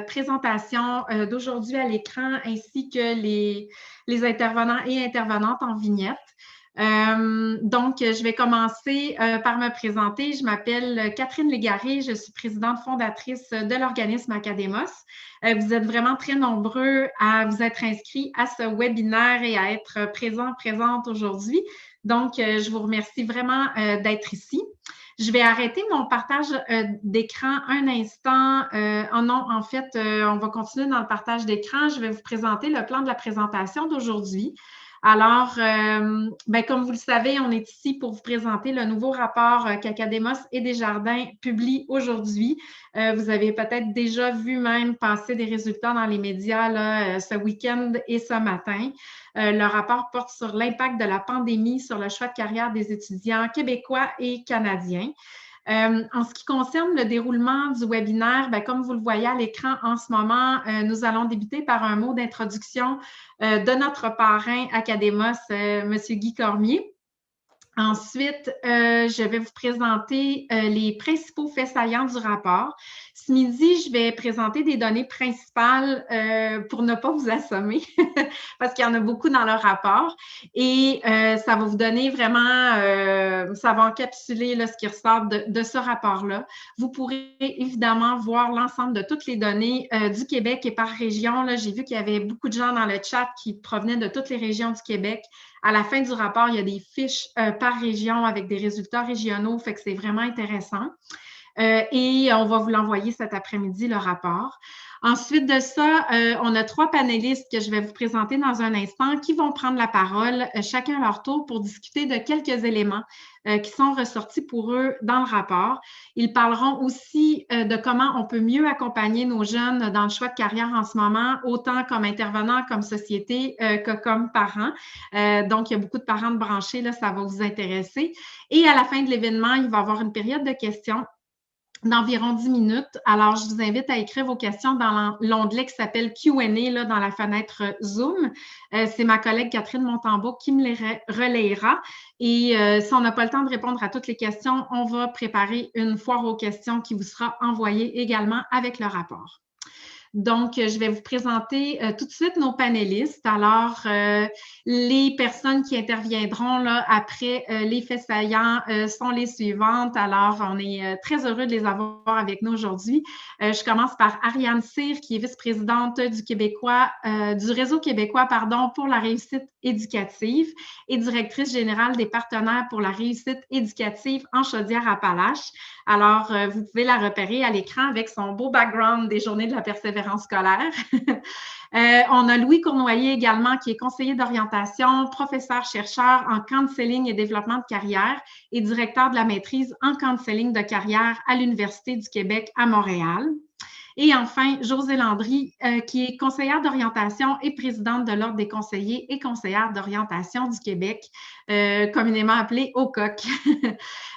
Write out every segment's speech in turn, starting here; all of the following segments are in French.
présentation d'aujourd'hui à l'écran ainsi que les intervenants et intervenantes en vignette. Donc, je vais commencer par me présenter. Je m'appelle Catherine Légaré, je suis présidente fondatrice de l'organisme Academos. Vous êtes vraiment très nombreux à vous être inscrits à ce webinaire et à être présente aujourd'hui. Donc, je vous remercie vraiment d'être ici. Je vais arrêter mon partage d'écran un instant. En fait, on va continuer dans le partage d'écran. Je vais vous présenter le plan de la présentation d'aujourd'hui. Alors, comme vous le savez, on est ici pour vous présenter le nouveau rapport qu'Academos et Desjardins publie aujourd'hui. Vous avez peut-être déjà vu même passer des résultats dans les médias là, ce week-end et ce matin. Le rapport porte sur l'impact de la pandémie sur le choix de carrière des étudiants québécois et canadiens. En ce qui concerne le déroulement du webinaire, comme vous le voyez à l'écran en ce moment, nous allons débuter par un mot d'introduction de notre parrain Academos, M. Guy Cormier. Ensuite, je vais vous présenter les principaux faits saillants du rapport. Ce midi, je vais présenter des données principales pour ne pas vous assommer, parce qu'il y en a beaucoup dans le rapport. Et ça va vous donner vraiment, ça va encapsuler là, ce qui ressort de ce rapport-là. Vous pourrez évidemment voir l'ensemble de toutes les données du Québec et par région. J'ai vu qu'il y avait beaucoup de gens dans le chat qui provenaient de toutes les régions du Québec. À la fin du rapport, il y a des fiches par région avec des résultats régionaux, fait que c'est vraiment intéressant. Et on va vous l'envoyer cet après-midi, le rapport. Ensuite de ça, on a 3 panélistes que je vais vous présenter dans un instant qui vont prendre la parole, chacun à leur tour, pour discuter de quelques éléments qui sont ressortis pour eux dans le rapport. Ils parleront aussi de comment on peut mieux accompagner nos jeunes dans le choix de carrière en ce moment, autant comme intervenants, comme société, que comme parents. Donc, il y a beaucoup de parents de branchés, là, ça va vous intéresser. Et à la fin de l'événement, il va y avoir une période de questions d'environ 10 minutes. Alors, je vous invite à écrire vos questions dans l'onglet qui s'appelle Q&A là, dans la fenêtre Zoom. C'est ma collègue Catherine Montembeault qui me les relayera. Et si on n'a pas le temps de répondre à toutes les questions, on va préparer une foire aux questions qui vous sera envoyée également avec le rapport. Donc, je vais vous présenter tout de suite nos panélistes. Alors, les personnes qui interviendront là, après les faits saillants sont les suivantes. Alors, on est très heureux de les avoir avec nous aujourd'hui. Je commence par Ariane Cyr, qui est vice-présidente du Réseau québécois pour la réussite éducative et directrice générale des partenaires pour la réussite éducative en Chaudière-Appalaches. Alors, vous pouvez la repérer à l'écran avec son beau background des journées de la persévérance scolaire. On a Louis Cournoyer également, qui est conseiller d'orientation, professeur-chercheur en counseling et développement de carrière et directeur de la maîtrise en counseling de carrière à l'Université du Québec à Montréal. Et enfin, Josée Landry, qui est conseillère d'orientation et présidente de l'Ordre des conseillers et conseillères d'orientation du Québec, communément appelée OCOC.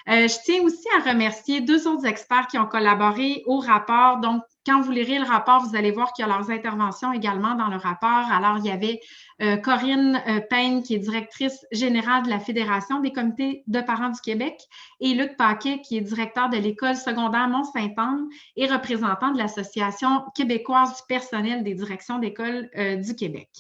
Je tiens aussi à remercier 2 autres experts qui ont collaboré au rapport. Donc, quand vous lirez le rapport, vous allez voir qu'il y a leurs interventions également dans le rapport. Alors, il y avait Corinne Payne, qui est directrice générale de la Fédération des comités de parents du Québec, et Luc Paquet, qui est directeur de l'école secondaire Mont-Sainte-Anne et représentant de l'Association québécoise du personnel des directions d'école du Québec.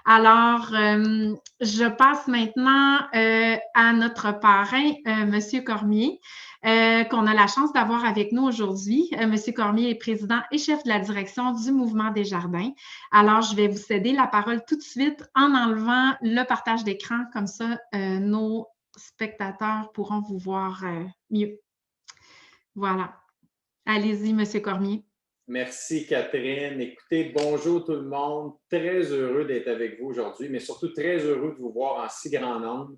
Alors, je passe maintenant à notre parrain, M. Cormier, qu'on a la chance d'avoir avec nous aujourd'hui. M. Cormier est président et chef de la direction du Mouvement Desjardins. Alors, je vais vous céder la parole tout de suite en enlevant le partage d'écran, comme ça, nos spectateurs pourront vous voir mieux. Voilà. Allez-y, M. Cormier. Merci, Catherine. Écoutez, bonjour tout le monde. Très heureux d'être avec vous aujourd'hui, mais surtout très heureux de vous voir en si grand nombre.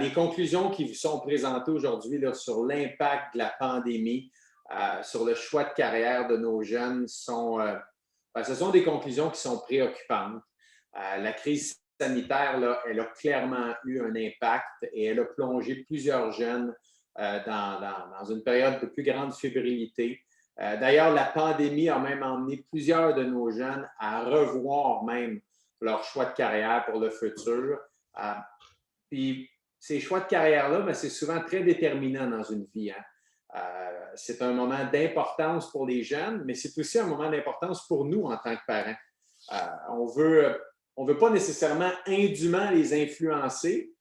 Les conclusions qui vous sont présentées aujourd'hui sur l'impact de la pandémie sur le choix de carrière de nos jeunes ce sont des conclusions qui sont préoccupantes. La crise sanitaire, là, elle a clairement eu un impact et elle a plongé plusieurs jeunes dans une période de plus grande fébrilité. D'ailleurs, la pandémie a même emmené plusieurs de nos jeunes à revoir même leur choix de carrière pour le futur. Puis, ces choix de carrière-là, c'est souvent très déterminant dans une vie. Hein? C'est un moment d'importance pour les jeunes, mais c'est aussi un moment d'importance pour nous en tant que parents. On veut pas nécessairement indûment les influencer,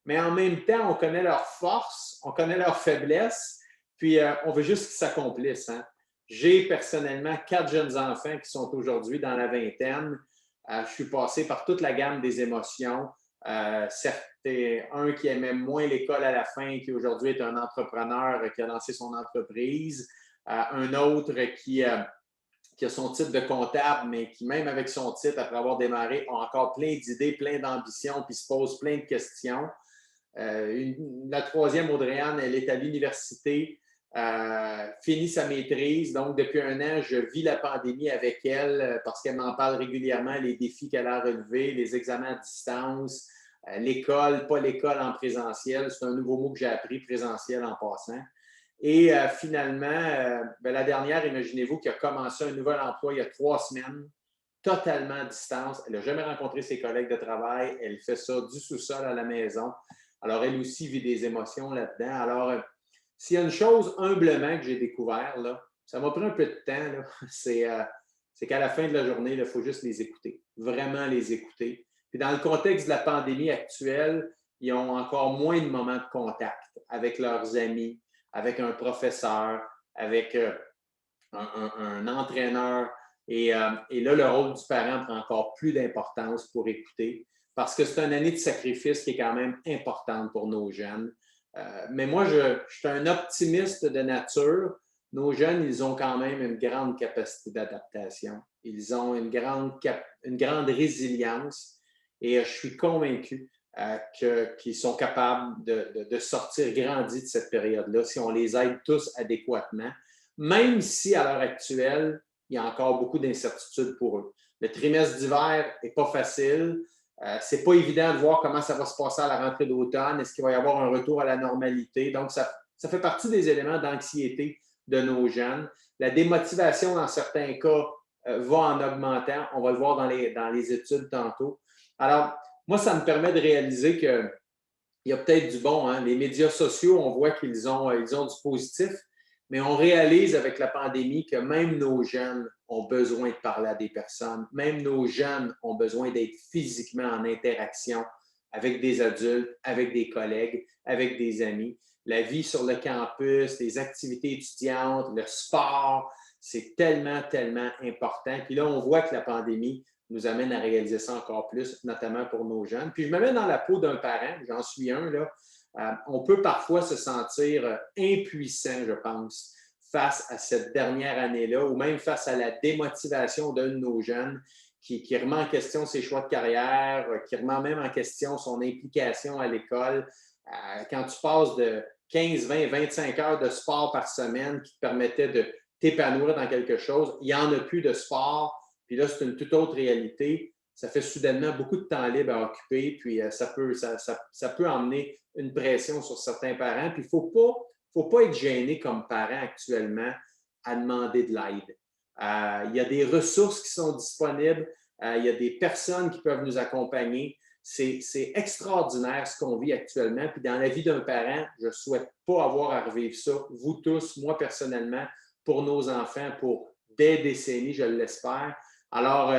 mais en même temps, on connaît leurs forces, on connaît leurs faiblesses, puis on veut juste qu'ils s'accomplissent. Hein. J'ai personnellement 4 jeunes enfants qui sont aujourd'hui dans la vingtaine. Je suis passé par toute la gamme des émotions. Certes, un qui aimait moins l'école à la fin, qui aujourd'hui est un entrepreneur qui a lancé son entreprise. Un autre qui a son titre de comptable, mais qui, même avec son titre, après avoir démarré, a encore plein d'idées, plein d'ambitions, puis se pose plein de questions. La troisième, Audrey-Anne, elle est à l'université, finit sa maîtrise. Donc, depuis un an, je vis la pandémie avec elle parce qu'elle m'en parle régulièrement, les défis qu'elle a relevés, les examens à distance, l'école, pas l'école en présentiel. C'est un nouveau mot que j'ai appris, présentiel en passant. Et finalement, la dernière, imaginez-vous, qui a commencé un nouvel emploi il y a 3 semaines, totalement à distance. Elle n'a jamais rencontré ses collègues de travail. Elle fait ça du sous-sol à la maison. Alors, elle aussi vit des émotions là-dedans. Alors, s'il y a une chose humblement que j'ai découvert, là, ça m'a pris un peu de temps, c'est qu'à la fin de la journée, il faut juste les écouter, vraiment les écouter. Puis dans le contexte de la pandémie actuelle, ils ont encore moins de moments de contact avec leurs amis, avec un professeur, avec un entraîneur. Et là, le rôle du parent prend encore plus d'importance pour écouter parce que c'est une année de sacrifice qui est quand même importante pour nos jeunes. Mais moi, je suis un optimiste de nature. Nos jeunes, ils ont quand même une grande capacité d'adaptation. Ils ont une grande résilience et je suis convaincu qu'ils sont capables de sortir grandis de cette période-là si on les aide tous adéquatement, même si à l'heure actuelle, il y a encore beaucoup d'incertitudes pour eux. Le trimestre d'hiver n'est pas facile. Ce n'est pas évident de voir comment ça va se passer à la rentrée d'automne. Est-ce qu'il va y avoir un retour à la normalité? Donc, ça fait partie des éléments d'anxiété de nos jeunes. La démotivation, dans certains cas, va en augmentant. On va le voir dans les études tantôt. Alors, moi, ça me permet de réaliser qu'il y a peut-être du bon. Hein? Les médias sociaux, on voit qu'ils ont du positif, mais on réalise avec la pandémie que même nos jeunes ont besoin de parler à des personnes. Même nos jeunes ont besoin d'être physiquement en interaction avec des adultes, avec des collègues, avec des amis. La vie sur le campus, les activités étudiantes, le sport, c'est tellement, tellement important. Puis là, on voit que la pandémie nous amène à réaliser ça encore plus, notamment pour nos jeunes. Puis je me mets dans la peau d'un parent, j'en suis un, là. On peut parfois se sentir impuissant, je pense, face à cette dernière année-là, ou même face à la démotivation d'un de nos jeunes qui remet en question ses choix de carrière, qui remet même en question son implication à l'école. Quand tu passes de 15, 20, 25 heures de sport par semaine qui te permettaient de t'épanouir dans quelque chose, il n'y en a plus de sport. Puis là, c'est une toute autre réalité. Ça fait soudainement beaucoup de temps libre à occuper, puis ça peut emmener une pression sur certains parents. Puis il ne faut pas être gêné comme parent actuellement à demander de l'aide. Il y a des ressources qui sont disponibles, il y a des personnes qui peuvent nous accompagner. C'est extraordinaire ce qu'on vit actuellement. Puis dans la vie d'un parent, je ne souhaite pas avoir à revivre ça. Vous tous, moi personnellement, pour nos enfants, pour des décennies, je l'espère. Alors,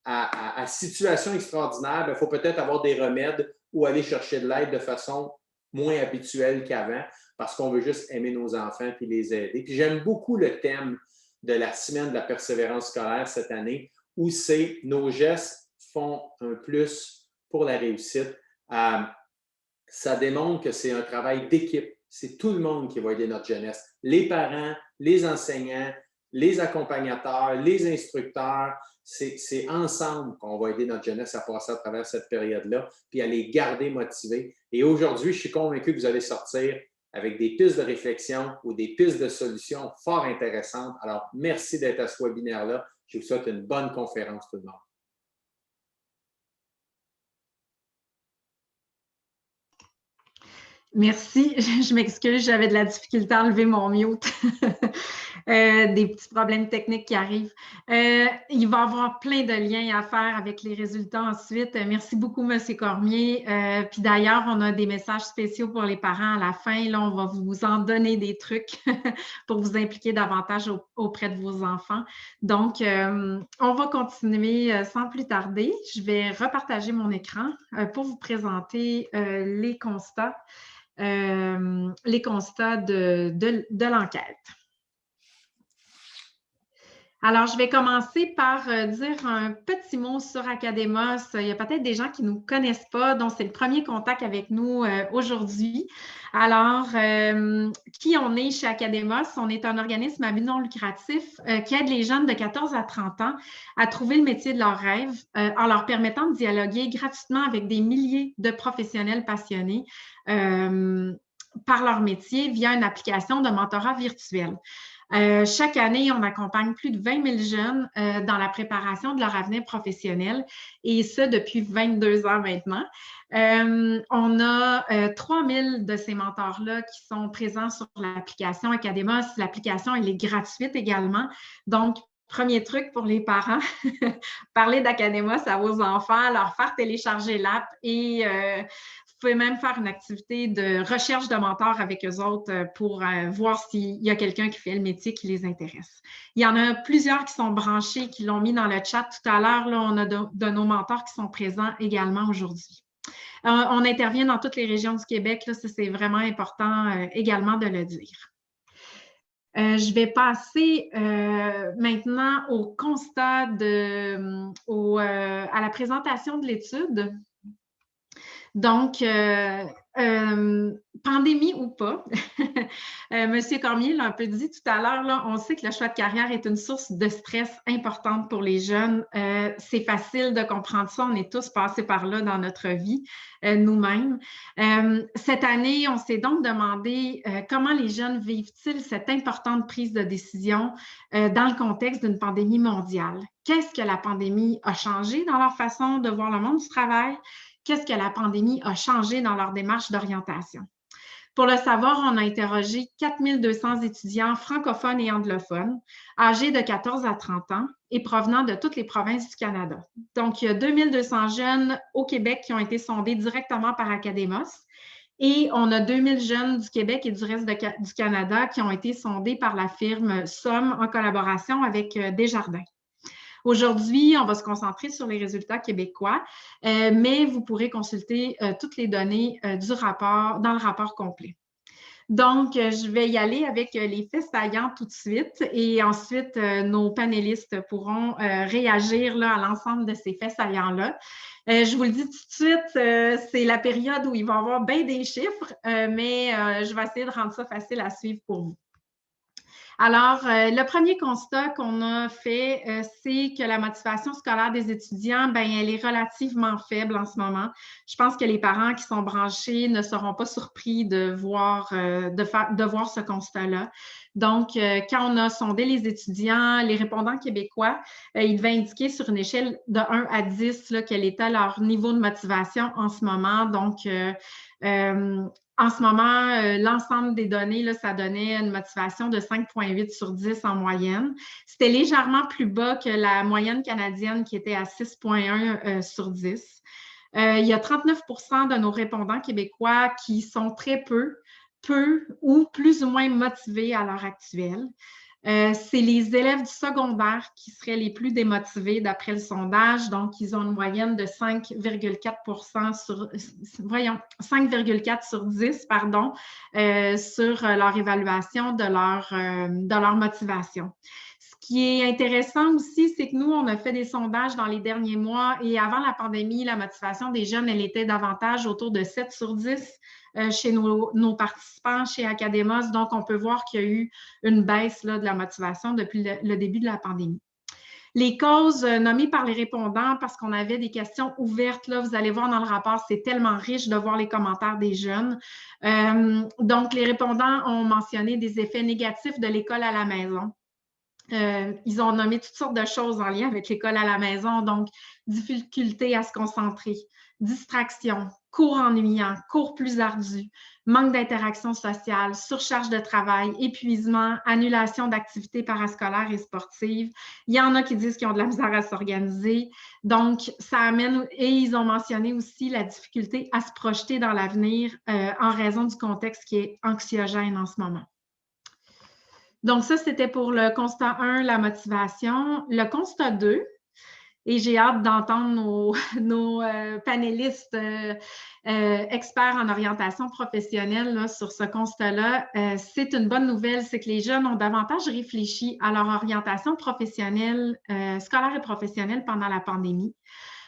à situation extraordinaire, il faut peut-être avoir des remèdes ou aller chercher de l'aide de façon moins habituelle qu'avant parce qu'on veut juste aimer nos enfants et les aider. Puis j'aime beaucoup le thème de la semaine de la persévérance scolaire cette année où c'est nos gestes font un plus pour la réussite. Ça démontre que c'est un travail d'équipe. C'est tout le monde qui va aider notre jeunesse. Les parents, les enseignants, les accompagnateurs, les instructeurs. C'est ensemble qu'on va aider notre jeunesse à passer à travers cette période-là puis à les garder motivés. Et aujourd'hui, je suis convaincu que vous allez sortir avec des pistes de réflexion ou des pistes de solutions fort intéressantes. Alors, merci d'être à ce webinaire-là. Je vous souhaite une bonne conférence, tout le monde. Merci. Je m'excuse, j'avais de la difficulté à enlever mon mute. Des petits problèmes techniques qui arrivent. Il va y avoir plein de liens à faire avec les résultats ensuite. Merci beaucoup, M. Cormier. Puis d'ailleurs, on a des messages spéciaux pour les parents à la fin. Là, on va vous en donner des trucs pour vous impliquer davantage auprès de vos enfants. Donc, on va continuer sans plus tarder. Je vais repartager mon écran pour vous présenter les constats de l'enquête. Alors, je vais commencer par dire un petit mot sur Academos. Il y a peut-être des gens qui ne nous connaissent pas, dont c'est le premier contact avec nous aujourd'hui. Alors, qui on est chez Academos? On est un organisme à but non lucratif qui aide les jeunes de 14 à 30 ans à trouver le métier de leur rêve en leur permettant de dialoguer gratuitement avec des milliers de professionnels passionnés par leur métier via une application de mentorat virtuel. Chaque année, on accompagne plus de 20 000 jeunes dans la préparation de leur avenir professionnel et ce, depuis 22 ans maintenant. On a 3 000 de ces mentors-là qui sont présents sur l'application Academos. L'application, elle est gratuite également. Donc, premier truc pour les parents, parler d'Academos à vos enfants, leur faire télécharger l'app et vous pouvez même faire une activité de recherche de mentors avec eux autres pour voir s'il y a quelqu'un qui fait le métier qui les intéresse. Il y en a plusieurs qui sont branchés, qui l'ont mis dans le chat tout à l'heure. Là, on a de nos mentors qui sont présents également aujourd'hui. On intervient dans toutes les régions du Québec. Là, ça, c'est vraiment important également de le dire. Je vais passer maintenant au constat, à la présentation de l'étude. Donc, pandémie ou pas, Monsieur Cormier l'a un peu dit tout à l'heure, on sait que le choix de carrière est une source de stress importante pour les jeunes. C'est facile de comprendre ça, on est tous passés par là dans notre vie, nous-mêmes. Cette année, on s'est donc demandé comment les jeunes vivent-ils cette importante prise de décision dans le contexte d'une pandémie mondiale. Qu'est-ce que la pandémie a changé dans leur façon de voir le monde du travail? Qu'est-ce que la pandémie a changé dans leur démarche d'orientation? Pour le savoir, on a interrogé 4 200 étudiants francophones et anglophones, âgés de 14 à 30 ans et provenant de toutes les provinces du Canada. Donc, il y a 2 200 jeunes au Québec qui ont été sondés directement par Academos et on a 2 000 jeunes du Québec et du reste du Canada qui ont été sondés par la firme Somme en collaboration avec Desjardins. Aujourd'hui, on va se concentrer sur les résultats québécois, mais vous pourrez consulter toutes les données du rapport dans le rapport complet. Donc, je vais y aller avec les faits saillants tout de suite et ensuite, nos panélistes pourront réagir là, à l'ensemble de ces faits saillants-là. Je vous le dis tout de suite, c'est la période où il va y avoir bien des chiffres, mais je vais essayer de rendre ça facile à suivre pour vous. Alors, le premier constat qu'on a fait, c'est que la motivation scolaire des étudiants, ben, elle est relativement faible en ce moment. Je pense que les parents qui sont branchés ne seront pas surpris de voir ce constat-là. Donc, quand on a sondé les étudiants, les répondants québécois, ils devaient indiquer sur une échelle de 1 à 10 là, quel était leur niveau de motivation en ce moment. Donc, en ce moment, l'ensemble des données, là, ça donnait une motivation de 5,8 sur 10 en moyenne. C'était légèrement plus bas que la moyenne canadienne qui était à 6,1 sur 10. Il y a 39 de nos répondants québécois qui sont très peu ou plus ou moins motivés à l'heure actuelle. C'est les élèves du secondaire qui seraient les plus démotivés d'après le sondage. Donc, ils ont une moyenne de 5,4 sur 10, sur leur évaluation de leur motivation. Ce qui est intéressant aussi, c'est que nous, on a fait des sondages dans les derniers mois et avant la pandémie, la motivation des jeunes, elle était davantage autour de 7 sur 10 chez nos participants, chez Academos. Donc, on peut voir qu'il y a eu une baisse là, de la motivation depuis le début de la pandémie. Les causes nommées par les répondants, parce qu'on avait des questions ouvertes, là, vous allez voir dans le rapport, c'est tellement riche de voir les commentaires des jeunes. Donc, les répondants ont mentionné des effets négatifs de l'école à la maison. Ils ont nommé toutes sortes de choses en lien avec l'école à la maison, donc difficulté à se concentrer, distraction, cours ennuyants, cours plus ardus, manque d'interaction sociale, surcharge de travail, épuisement, annulation d'activités parascolaires et sportives. Il y en a qui disent qu'ils ont de la misère à s'organiser. Donc, ça amène, et ils ont mentionné aussi la difficulté à se projeter dans l'avenir en raison du contexte qui est anxiogène en ce moment. Donc, ça, c'était pour le constat 1, la motivation. Le constat 2, et j'ai hâte d'entendre nos panélistes experts en orientation professionnelle là, sur ce constat-là. C'est une bonne nouvelle, c'est que les jeunes ont davantage réfléchi à leur orientation professionnelle, scolaire et professionnelle pendant la pandémie.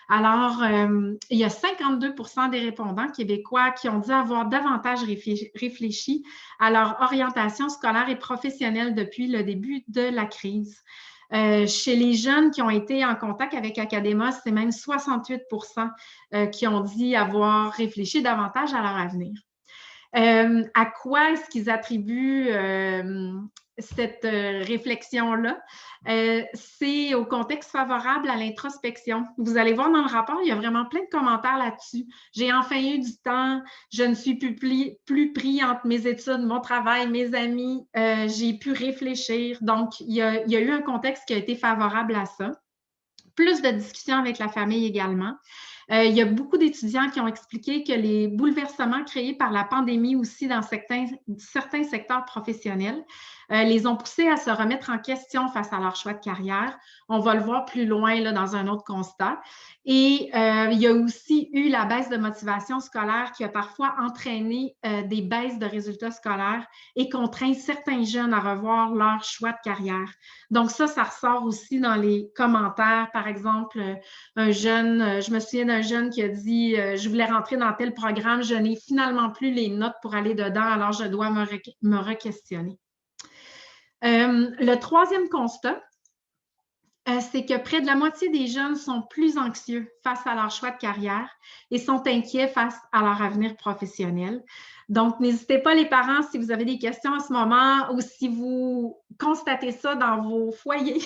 Alors, il y a 52% des répondants québécois qui ont dit avoir davantage réfléchi à leur orientation scolaire et professionnelle depuis le début de la crise. Chez les jeunes qui ont été en contact avec Académos, c'est même 68% qui ont dit avoir réfléchi davantage à leur avenir. À quoi est-ce qu'ils attribuent cette réflexion-là? C'est au contexte favorable à l'introspection. Vous allez voir dans le rapport, il y a vraiment plein de commentaires là-dessus. J'ai enfin eu du temps, je ne suis plus pris entre mes études, mon travail, mes amis, j'ai pu réfléchir. Donc, il y a eu un contexte qui a été favorable à ça. Plus de discussions avec la famille également. Il y a beaucoup d'étudiants qui ont expliqué que les bouleversements créés par la pandémie aussi dans certains secteurs professionnels les ont poussés à se remettre en question face à leur choix de carrière. On va le voir plus loin là, dans un autre constat. Et il y a aussi eu la baisse de motivation scolaire qui a parfois entraîné des baisses de résultats scolaires et contraint certains jeunes à revoir leur choix de carrière. Donc ça ressort aussi dans les commentaires. Par exemple, un jeune, je me souviens d'un jeune qui a dit « Je voulais rentrer dans tel programme, je n'ai finalement plus les notes pour aller dedans, alors je dois me re-questionner. » Le troisième constat, c'est que près de la moitié des jeunes sont plus anxieux face à leur choix de carrière et sont inquiets face à leur avenir professionnel. Donc, n'hésitez pas les parents, si vous avez des questions en ce moment ou si vous constatez ça dans vos foyers,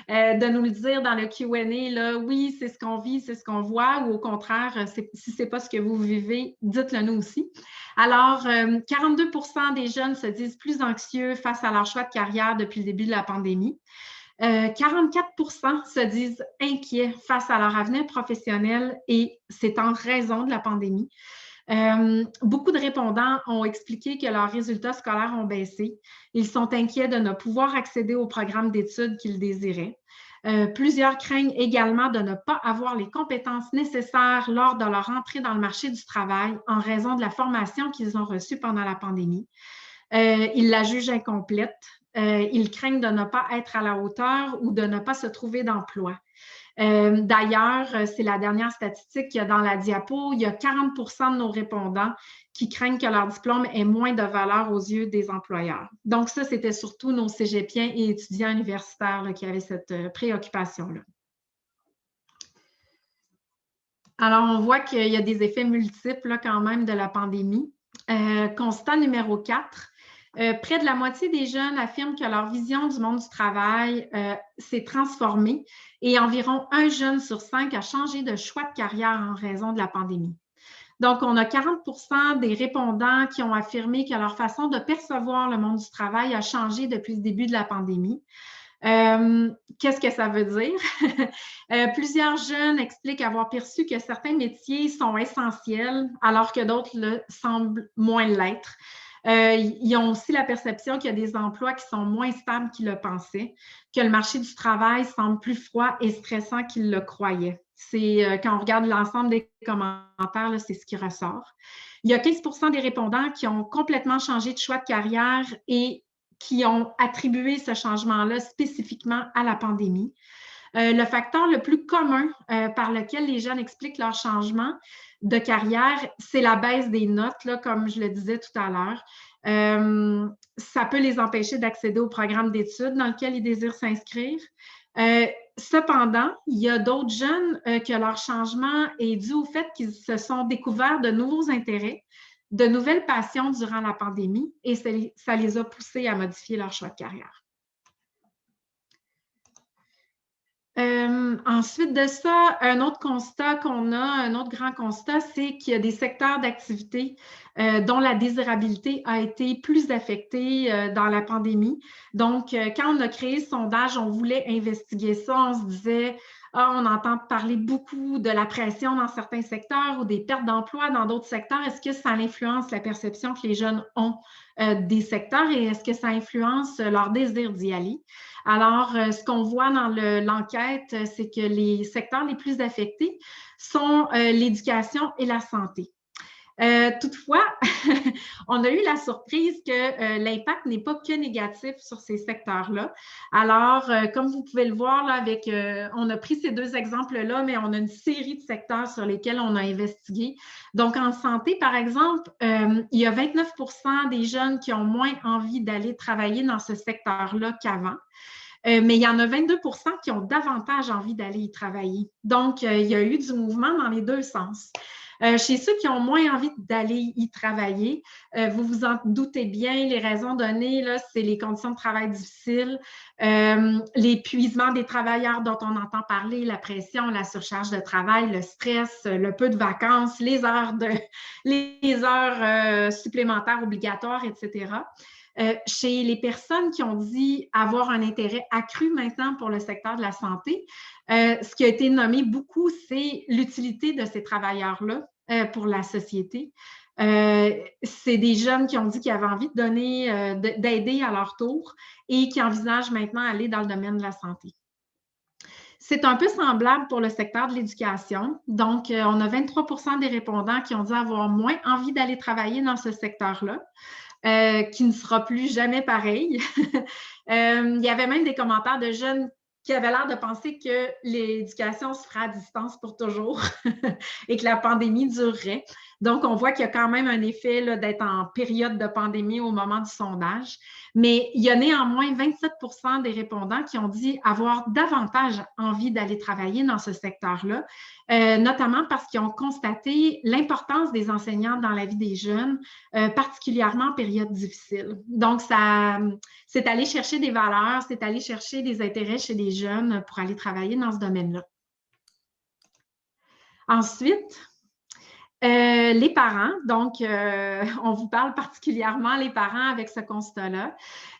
de nous le dire dans le Q&A, là, oui, c'est ce qu'on vit, c'est ce qu'on voit, ou au contraire, si ce n'est pas ce que vous vivez, dites-le nous aussi. Alors, 42% des jeunes se disent plus anxieux face à leur choix de carrière depuis le début de la pandémie. 44% se disent inquiets face à leur avenir professionnel et c'est en raison de la pandémie. Beaucoup de répondants ont expliqué que leurs résultats scolaires ont baissé. Ils sont inquiets de ne pouvoir accéder au programme d'études qu'ils désiraient. Plusieurs craignent également de ne pas avoir les compétences nécessaires lors de leur entrée dans le marché du travail en raison de la formation qu'ils ont reçue pendant la pandémie. Ils la jugent incomplète. Ils craignent de ne pas être à la hauteur ou de ne pas se trouver d'emploi. D'ailleurs, c'est la dernière statistique qu'il y a dans la diapo, il y a 40% de nos répondants qui craignent que leur diplôme ait moins de valeur aux yeux des employeurs. Donc ça, c'était surtout nos cégepiens et étudiants universitaires là, qui avaient cette préoccupation-là. Alors, on voit qu'il y a des effets multiples là, quand même de la pandémie. Constat numéro 4. Près de la moitié des jeunes affirment que leur vision du monde du travail s'est transformée et environ 1 jeune sur 5 a changé de choix de carrière en raison de la pandémie. Donc, on a 40% des répondants qui ont affirmé que leur façon de percevoir le monde du travail a changé depuis le début de la pandémie. Qu'est-ce que ça veut dire? Plusieurs jeunes expliquent avoir perçu que certains métiers sont essentiels alors que d'autres semblent moins l'être. Ils ont aussi la perception qu'il y a des emplois qui sont moins stables qu'ils le pensaient, que le marché du travail semble plus froid et stressant qu'ils le croyaient. C'est quand on regarde l'ensemble des commentaires, c'est ce qui ressort. Il y a 15% des répondants qui ont complètement changé de choix de carrière et qui ont attribué ce changement-là spécifiquement à la pandémie. Le facteur le plus commun par lequel les jeunes expliquent leur changement de carrière, c'est la baisse des notes, là, comme je le disais tout à l'heure. Ça peut les empêcher d'accéder au programme d'études dans lequel ils désirent s'inscrire. Cependant, il y a d'autres jeunes que leur changement est dû au fait qu'ils se sont découverts de nouveaux intérêts, de nouvelles passions durant la pandémie et ça les a poussés à modifier leur choix de carrière. Ensuite de ça, un autre constat qu'on a, un autre grand constat, c'est qu'il y a des secteurs d'activité dont la désirabilité a été plus affectée dans la pandémie. Donc, quand on a créé ce sondage, on voulait investiguer ça. On se disait, ah, on entend parler beaucoup de la pression dans certains secteurs ou des pertes d'emploi dans d'autres secteurs. Est-ce que ça influence la perception que les jeunes ont des secteurs et est-ce que ça influence leur désir d'y aller? Alors, ce qu'on voit dans l'enquête, c'est que les secteurs les plus affectés sont l'éducation et la santé. Toutefois, on a eu la surprise que l'impact n'est pas que négatif sur ces secteurs-là. Alors, comme vous pouvez le voir, là, on a pris ces deux exemples-là, mais on a une série de secteurs sur lesquels on a investigué. Donc, en santé, par exemple, il y a 29 des jeunes qui ont moins envie d'aller travailler dans ce secteur-là qu'avant. Mais il y en a 22 qui ont davantage envie d'aller y travailler. Donc, il y a eu du mouvement dans les deux sens. Chez ceux qui ont moins envie d'aller y travailler, vous vous en doutez bien, les raisons données, c'est les conditions de travail difficiles, l'épuisement des travailleurs dont on entend parler, la pression, la surcharge de travail, le stress, le peu de vacances, les heures supplémentaires obligatoires, etc. Chez les personnes qui ont dit avoir un intérêt accru maintenant pour le secteur de la santé, ce qui a été nommé beaucoup, c'est l'utilité de ces travailleurs-là pour la société. C'est des jeunes qui ont dit qu'ils avaient envie de donner, d'aider à leur tour et qui envisagent maintenant aller dans le domaine de la santé. C'est un peu semblable pour le secteur de l'éducation. Donc, on a 23 des répondants qui ont dit avoir moins envie d'aller travailler dans ce secteur-là. Qui ne sera plus jamais pareil. Il y avait même des commentaires de jeunes qui avaient l'air de penser que l'éducation se fera à distance pour toujours et que la pandémie durerait. Donc, on voit qu'il y a quand même un effet d'être en période de pandémie au moment du sondage. Mais il y a néanmoins 27 des répondants qui ont dit avoir davantage envie d'aller travailler dans ce secteur-là, notamment parce qu'ils ont constaté l'importance des enseignants dans la vie des jeunes, particulièrement en période difficile. Donc, c'est aller chercher des valeurs, c'est aller chercher des intérêts chez les jeunes pour aller travailler dans ce domaine-là. Ensuite, les parents, donc on vous parle particulièrement les parents avec ce constat-là.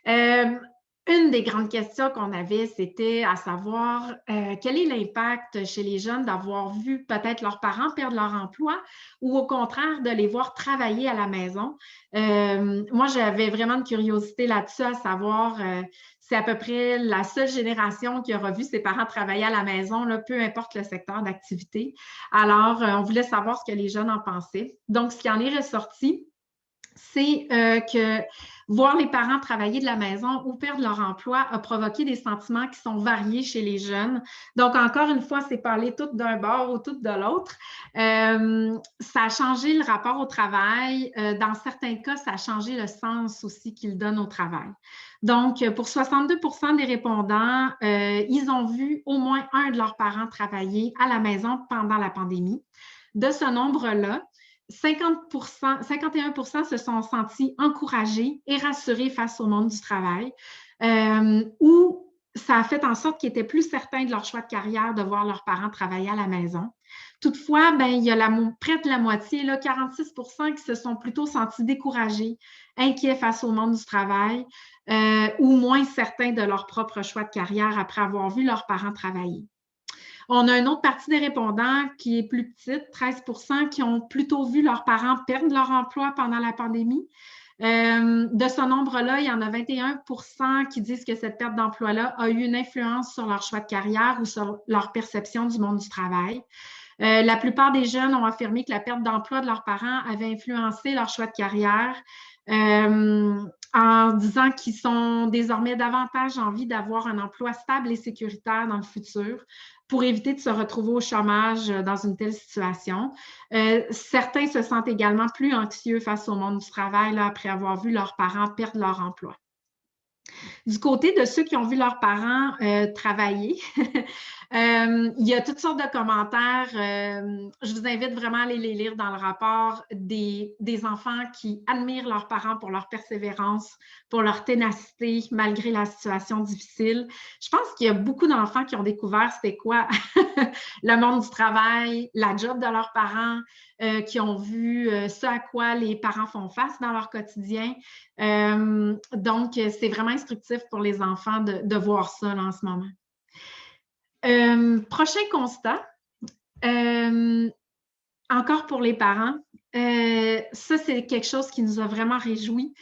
Une des grandes questions qu'on avait, c'était à savoir quel est l'impact chez les jeunes d'avoir vu peut-être leurs parents perdre leur emploi ou au contraire de les voir travailler à la maison. Moi, j'avais vraiment une curiosité là-dessus à savoir c'est à peu près la seule génération qui aura vu ses parents travailler à la maison, là, peu importe le secteur d'activité. Alors, on voulait savoir ce que les jeunes en pensaient. Donc, ce qui en est ressorti, c'est que voir les parents travailler de la maison ou perdre leur emploi a provoqué des sentiments qui sont variés chez les jeunes. Donc, encore une fois, c'est pas aller tout d'un bord ou tout de l'autre. Ça a changé le rapport au travail. Dans certains cas, ça a changé le sens aussi qu'ils donnent au travail. Donc, pour 62 des répondants, ils ont vu au moins un de leurs parents travailler à la maison pendant la pandémie. De ce nombre-là, 51 se sont sentis encouragés et rassurés face au monde du travail, ou ça a fait en sorte qu'ils étaient plus certains de leur choix de carrière de voir leurs parents travailler à la maison. Toutefois, il y a près de la moitié, là, 46 qui se sont plutôt sentis découragés, inquiets face au monde du travail, ou moins certains de leur propre choix de carrière après avoir vu leurs parents travailler. On a une autre partie des répondants qui est plus petite, 13 qui ont plutôt vu leurs parents perdre leur emploi pendant la pandémie. De ce nombre-là, il y en a 21 qui disent que cette perte d'emploi-là a eu une influence sur leur choix de carrière ou sur leur perception du monde du travail. La plupart des jeunes ont affirmé que la perte d'emploi de leurs parents avait influencé leur choix de carrière en disant qu'ils sont désormais davantage envie d'avoir un emploi stable et sécuritaire dans le futur pour éviter de se retrouver au chômage dans une telle situation. Certains se sentent également plus anxieux face au monde du travail là, après avoir vu leurs parents perdre leur emploi. Du côté de ceux qui ont vu leurs parents travailler, Il y a toutes sortes de commentaires. Je vous invite vraiment à aller les lire dans le rapport des enfants qui admirent leurs parents pour leur persévérance, pour leur ténacité malgré la situation difficile. Je pense qu'il y a beaucoup d'enfants qui ont découvert c'était quoi le monde du travail, la job de leurs parents, qui ont vu ce à quoi les parents font face dans leur quotidien. Donc, c'est vraiment instructif pour les enfants de voir ça là, en ce moment. Prochain constat, encore pour les parents, ça, c'est quelque chose qui nous a vraiment réjouis.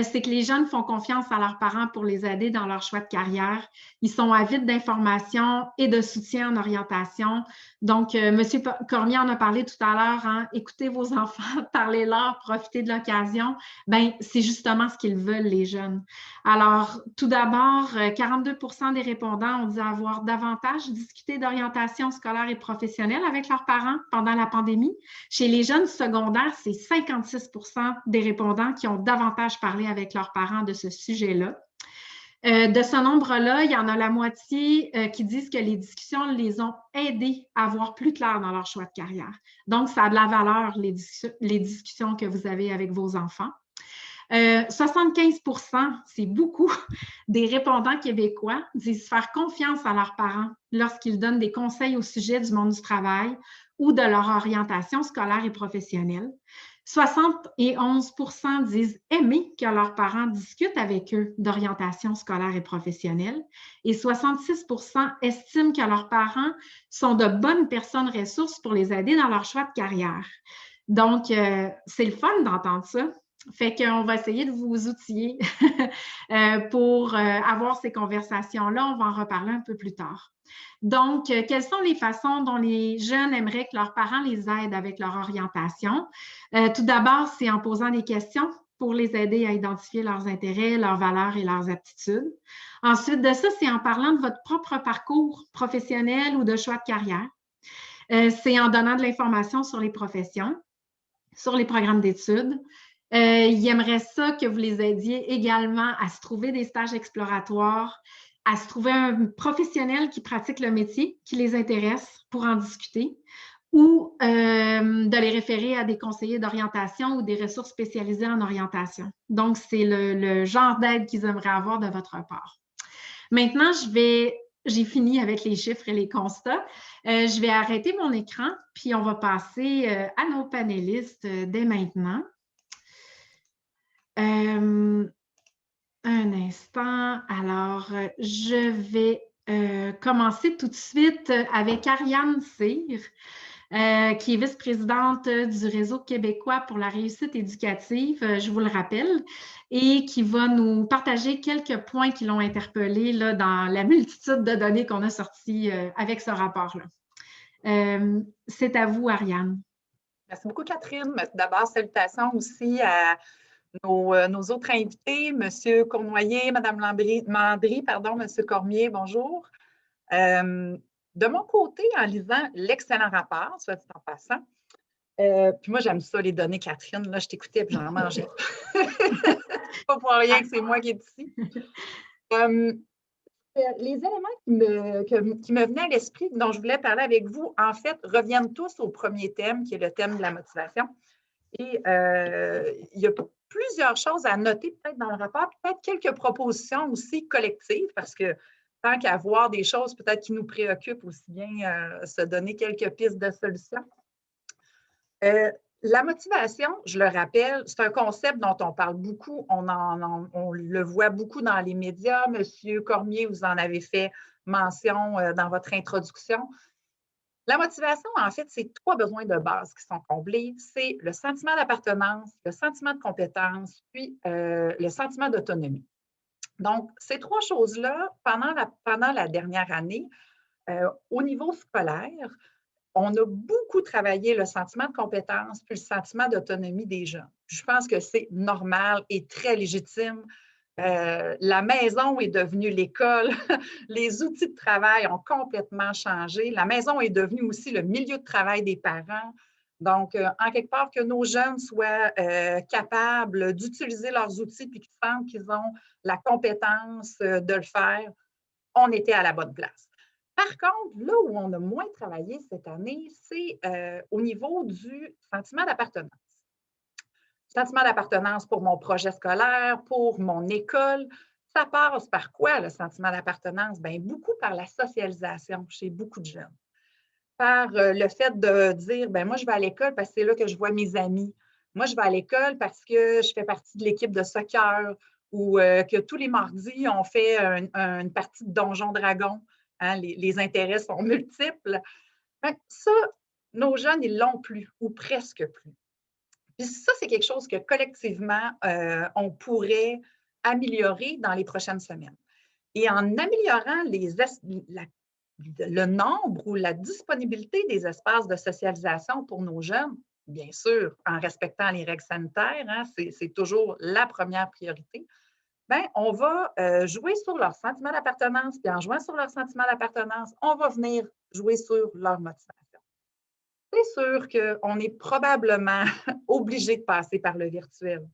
C'est que les jeunes font confiance à leurs parents pour les aider dans leur choix de carrière. Ils sont avides d'informations et de soutien en orientation. Donc, M. Cormier en a parlé tout à l'heure, hein, écoutez vos enfants, parlez-leur, profitez de l'occasion. Bien, c'est justement ce qu'ils veulent, les jeunes. Alors, tout d'abord, 42% des répondants ont dit avoir davantage discuté d'orientation scolaire et professionnelle avec leurs parents pendant la pandémie. Chez les jeunes secondaires, c'est 56% des répondants qui ont davantage parlé avec leurs parents de ce sujet-là. De ce nombre-là, il y en a la moitié qui disent que les discussions les ont aidés à voir plus clair dans leur choix de carrière. Donc, ça a de la valeur, les discussions que vous avez avec vos enfants. 75%, c'est beaucoup, des répondants québécois disent faire confiance à leurs parents lorsqu'ils donnent des conseils au sujet du monde du travail ou de leur orientation scolaire et professionnelle. 71% disent aimer que leurs parents discutent avec eux d'orientation scolaire et professionnelle. Et 66% estiment que leurs parents sont de bonnes personnes ressources pour les aider dans leur choix de carrière. Donc, c'est le fun d'entendre ça. Fait qu'on va essayer de vous outiller pour avoir ces conversations-là. On va en reparler un peu plus tard. Donc, quelles sont les façons dont les jeunes aimeraient que leurs parents les aident avec leur orientation? Tout d'abord, c'est en posant des questions pour les aider à identifier leurs intérêts, leurs valeurs et leurs aptitudes. Ensuite de ça, c'est en parlant de votre propre parcours professionnel ou de choix de carrière. C'est en donnant de l'information sur les professions, sur les programmes d'études. Ils aimeraient ça que vous les aidiez également à se trouver des stages exploratoires, à se trouver un professionnel qui pratique le métier, qui les intéresse pour en discuter, ou de les référer à des conseillers d'orientation ou des ressources spécialisées en orientation. Donc, c'est le genre d'aide qu'ils aimeraient avoir de votre part. Maintenant, j'ai fini avec les chiffres et les constats. Je vais arrêter mon écran, puis on va passer à nos panélistes dès maintenant. Un instant. Alors, je vais commencer tout de suite avec Ariane Cyr, qui est vice-présidente du Réseau québécois pour la réussite éducative, je vous le rappelle, et qui va nous partager quelques points qui l'ont interpellée là, dans la multitude de données qu'on a sorties avec ce rapport-là. C'est à vous, Ariane. Merci beaucoup, Catherine. D'abord, salutations aussi à nos autres invités, M. Cournoyer, Mme Landry, M. Cormier, bonjour. De mon côté, en lisant l'excellent rapport, soit dit en passant, puis moi, j'aime ça, les données, Catherine. Là, je t'écoutais et j'en mangeais. Pas pour rien que c'est moi qui est ici. Les éléments qui me venaient à l'esprit, dont je voulais parler avec vous, en fait, reviennent tous au premier thème, qui est le thème de la motivation. Et il y a plusieurs choses à noter peut-être dans le rapport, peut-être quelques propositions aussi collectives, parce que tant qu'à voir des choses peut-être qui nous préoccupent, aussi bien se donner quelques pistes de solutions. La motivation, je le rappelle, c'est un concept dont on parle beaucoup, on le voit beaucoup dans les médias. Monsieur Cormier, vous en avez fait mention dans votre introduction. La motivation, en fait, c'est 3 besoins de base qui sont comblés. C'est le sentiment d'appartenance, le sentiment de compétence, puis le sentiment d'autonomie. Donc, ces 3 choses-là, pendant la dernière année, au niveau scolaire, on a beaucoup travaillé le sentiment de compétence puis le sentiment d'autonomie des jeunes. Je pense que c'est normal et très légitime. La maison est devenue l'école. Les outils de travail ont complètement changé. La maison est devenue aussi le milieu de travail des parents. Donc, en quelque part, que nos jeunes soient capables d'utiliser leurs outils puis qu'ils sentent qu'ils ont la compétence de le faire, on était à la bonne place. Par contre, là où on a moins travaillé cette année, c'est au niveau du sentiment d'appartenance. Sentiment d'appartenance pour mon projet scolaire, pour mon école. Ça passe par quoi, le sentiment d'appartenance? Bien, beaucoup par la socialisation chez beaucoup de jeunes. Par le fait de dire, bien, moi, je vais à l'école parce que c'est là que je vois mes amis. Moi, je vais à l'école parce que je fais partie de l'équipe de soccer ou que tous les mardis, on fait une partie de Donjon Dragon. Hein, les intérêts sont multiples. Bien, ça, nos jeunes, ils ne l'ont plus ou presque plus. Puis ça, c'est quelque chose que collectivement, on pourrait améliorer dans les prochaines semaines. Et en améliorant le nombre ou la disponibilité des espaces de socialisation pour nos jeunes, bien sûr, en respectant les règles sanitaires, hein, c'est toujours la première priorité, bien, on va jouer sur leur sentiment d'appartenance, puis en jouant sur leur sentiment d'appartenance, on va venir jouer sur leur motivation. C'est sûr qu'on est probablement obligé de passer par le virtuel.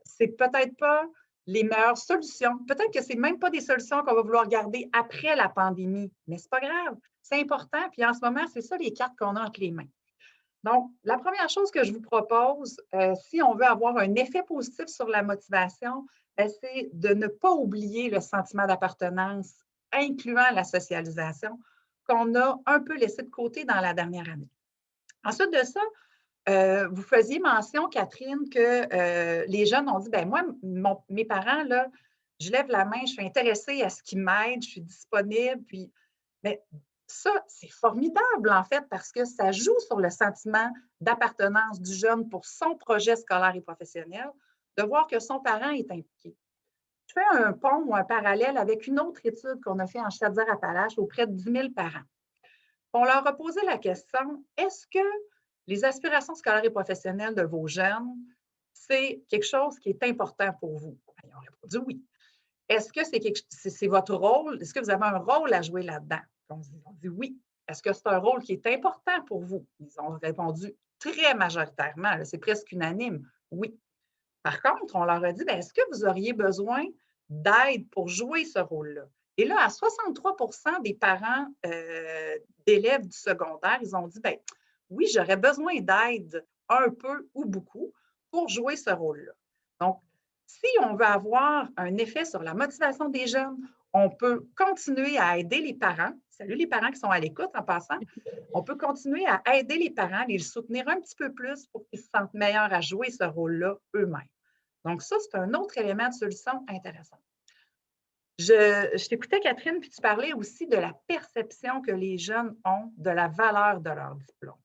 C'est peut-être pas les meilleures solutions. Peut-être que ce n'est même pas des solutions qu'on va vouloir garder après la pandémie, mais ce n'est pas grave. C'est important. Puis en ce moment, c'est ça les cartes qu'on a entre les mains. Donc, la première chose que je vous propose, si on veut avoir un effet positif sur la motivation, c'est de ne pas oublier le sentiment d'appartenance, incluant la socialisation, qu'on a un peu laissé de côté dans la dernière année. Ensuite de ça, vous faisiez mention, Catherine, que les jeunes ont dit, bien, moi, mes parents, là, je lève la main, je suis intéressée à ce qu'ils m'aident, je suis disponible. Puis, mais ça, c'est formidable, en fait, parce que ça joue sur le sentiment d'appartenance du jeune pour son projet scolaire et professionnel, de voir que son parent est impliqué. Je fais un pont ou un parallèle avec une autre étude qu'on a fait en Chaudière-Appalaches auprès de 10 000 parents. On leur a posé la question, est-ce que les aspirations scolaires et professionnelles de vos jeunes, c'est quelque chose qui est important pour vous? Ils ont répondu oui. Est-ce que c'est votre rôle? Est-ce que vous avez un rôle à jouer là-dedans? Ils ont dit oui. Est-ce que c'est un rôle qui est important pour vous? Ils ont répondu très majoritairement, c'est presque unanime, oui. Par contre, on leur a dit, est-ce que vous auriez besoin d'aide pour jouer ce rôle-là? Et là, à 63 des parents d'élèves du secondaire, ils ont dit, oui, j'aurais besoin d'aide un peu ou beaucoup pour jouer ce rôle-là. Donc, si on veut avoir un effet sur la motivation des jeunes, on peut continuer à aider les parents. Salut les parents qui sont à l'écoute en passant. On peut continuer à aider les parents, les soutenir un petit peu plus pour qu'ils se sentent meilleurs à jouer ce rôle-là eux-mêmes. Donc, ça, c'est un autre élément de solution intéressant. Je t'écoutais, Catherine, puis tu parlais aussi de la perception que les jeunes ont de la valeur de leur diplôme.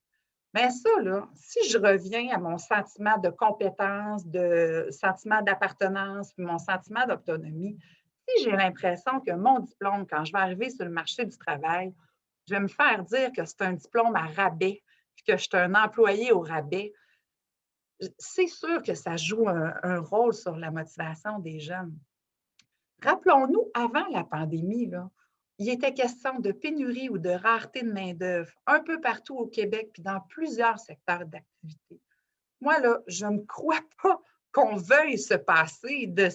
Mais ça, là, si je reviens à mon sentiment de compétence, de sentiment d'appartenance, puis mon sentiment d'autonomie, si j'ai l'impression que mon diplôme, quand je vais arriver sur le marché du travail, je vais me faire dire que c'est un diplôme à rabais, puis que je suis un employé au rabais, c'est sûr que ça joue un rôle sur la motivation des jeunes. Rappelons-nous, avant la pandémie, là, il était question de pénurie ou de rareté de main-d'œuvre un peu partout au Québec puis dans plusieurs secteurs d'activité. Moi, là, je ne crois pas qu'on veuille se passer de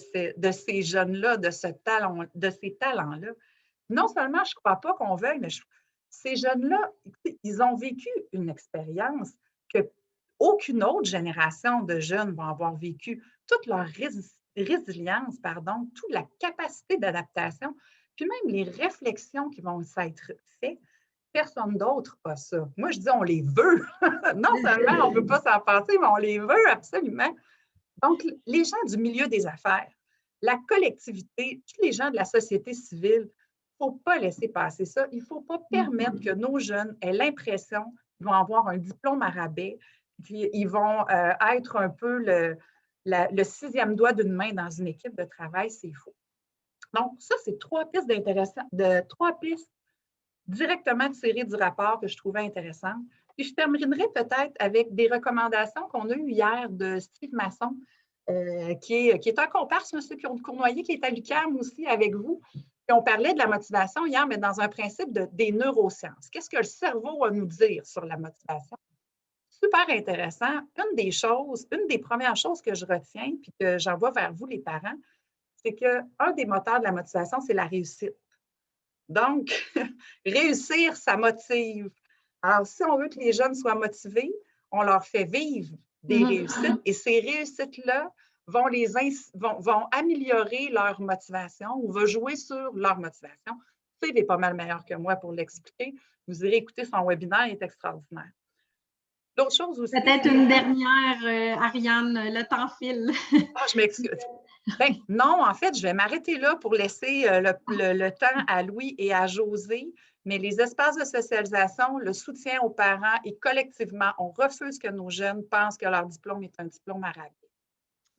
ces jeunes-là, de ces talents-là. Non seulement je ne crois pas qu'on veuille, mais ces jeunes-là, ils ont vécu une expérience que aucune autre génération de jeunes va avoir vécu. Toute leur résilience, toute la capacité d'adaptation, puis même les réflexions qui vont s'être faites, personne d'autre n'a ça. Moi, je dis on les veut. Non seulement on ne veut pas s'en passer, mais on les veut absolument. Donc, les gens du milieu des affaires, la collectivité, tous les gens de la société civile, il ne faut pas laisser passer ça. Il ne faut pas permettre que nos jeunes aient l'impression qu'ils vont avoir un diplôme à rabais, qu'ils vont être un peu le sixième doigt d'une main dans une équipe de travail, c'est faux. Donc, ça, c'est trois pistes directement tirées du rapport que je trouvais intéressantes. Puis, je terminerai peut-être avec des recommandations qu'on a eues hier de Steve Masson, qui est un comparse, M. Cournoyer, qui est à l'UQAM aussi avec vous. Puis on parlait de la motivation hier, mais dans un principe des neurosciences. Qu'est-ce que le cerveau a à nous dire sur la motivation? Super intéressant. Une des premières choses que je retiens, puis que j'envoie vers vous, les parents, c'est qu'un des moteurs de la motivation, c'est la réussite. Donc, réussir, ça motive. Alors, si on veut que les jeunes soient motivés, on leur fait vivre des réussites et ces réussites-là vont améliorer leur motivation ou vont jouer sur leur motivation. Steve est pas mal meilleur que moi pour l'expliquer. Vous irez écouter son webinaire, il est extraordinaire. L'autre chose aussi. Peut-être une dernière, Ariane, le temps file. Ah, je m'excuse. Ben, non, en fait, je vais m'arrêter là pour laisser le temps à Louis et à Josée. Mais les espaces de socialisation, le soutien aux parents et collectivement, on refuse que nos jeunes pensent que leur diplôme est un diplôme à rabais.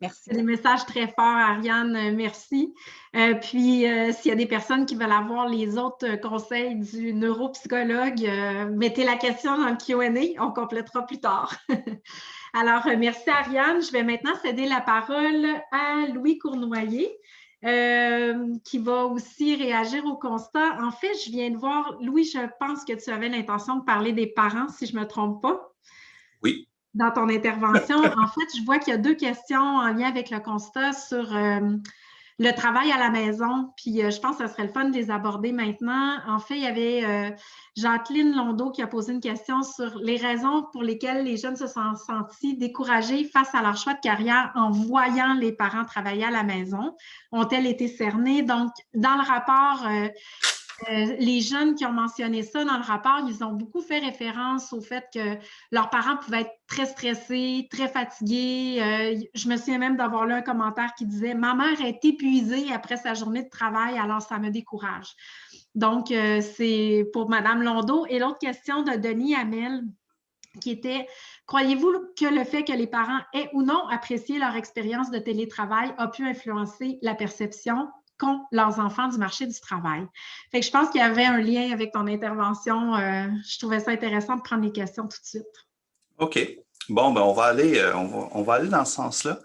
Merci. C'est des messages très forts, Ariane. Merci. Puis, s'il y a des personnes qui veulent avoir les autres conseils du neuropsychologue, mettez la question dans le Q&A. On complétera plus tard. Alors, merci, Ariane. Je vais maintenant céder la parole à Louis Cournoyer, qui va aussi réagir au constat. En fait, je viens de voir, Louis, je pense que tu avais l'intention de parler des parents, si je ne me trompe pas. Oui. Dans ton intervention, en fait, je vois qu'il y a 2 questions en lien avec le constat sur le travail à la maison. Puis, je pense que ce serait le fun de les aborder maintenant. En fait, il y avait Jacqueline Londeau qui a posé une question sur les raisons pour lesquelles les jeunes se sont sentis découragés face à leur choix de carrière en voyant les parents travailler à la maison. Ont-elles été cernées? Donc, dans le rapport, les jeunes qui ont mentionné ça dans le rapport, ils ont beaucoup fait référence au fait que leurs parents pouvaient être très stressés, très fatigués. Je me souviens même d'avoir lu un commentaire qui disait « Ma mère est épuisée après sa journée de travail, alors ça me décourage. » Donc, c'est pour Mme Londeau. Et l'autre question de Denis Hamel, qui était « Croyez-vous que le fait que les parents aient ou non apprécié leur expérience de télétravail a pu influencer la perception qu'ont leurs enfants du marché du travail? » Fait que je pense qu'il y avait un lien avec ton intervention. Je trouvais ça intéressant de prendre les questions tout de suite. OK. Bon, ben on va aller dans ce sens-là.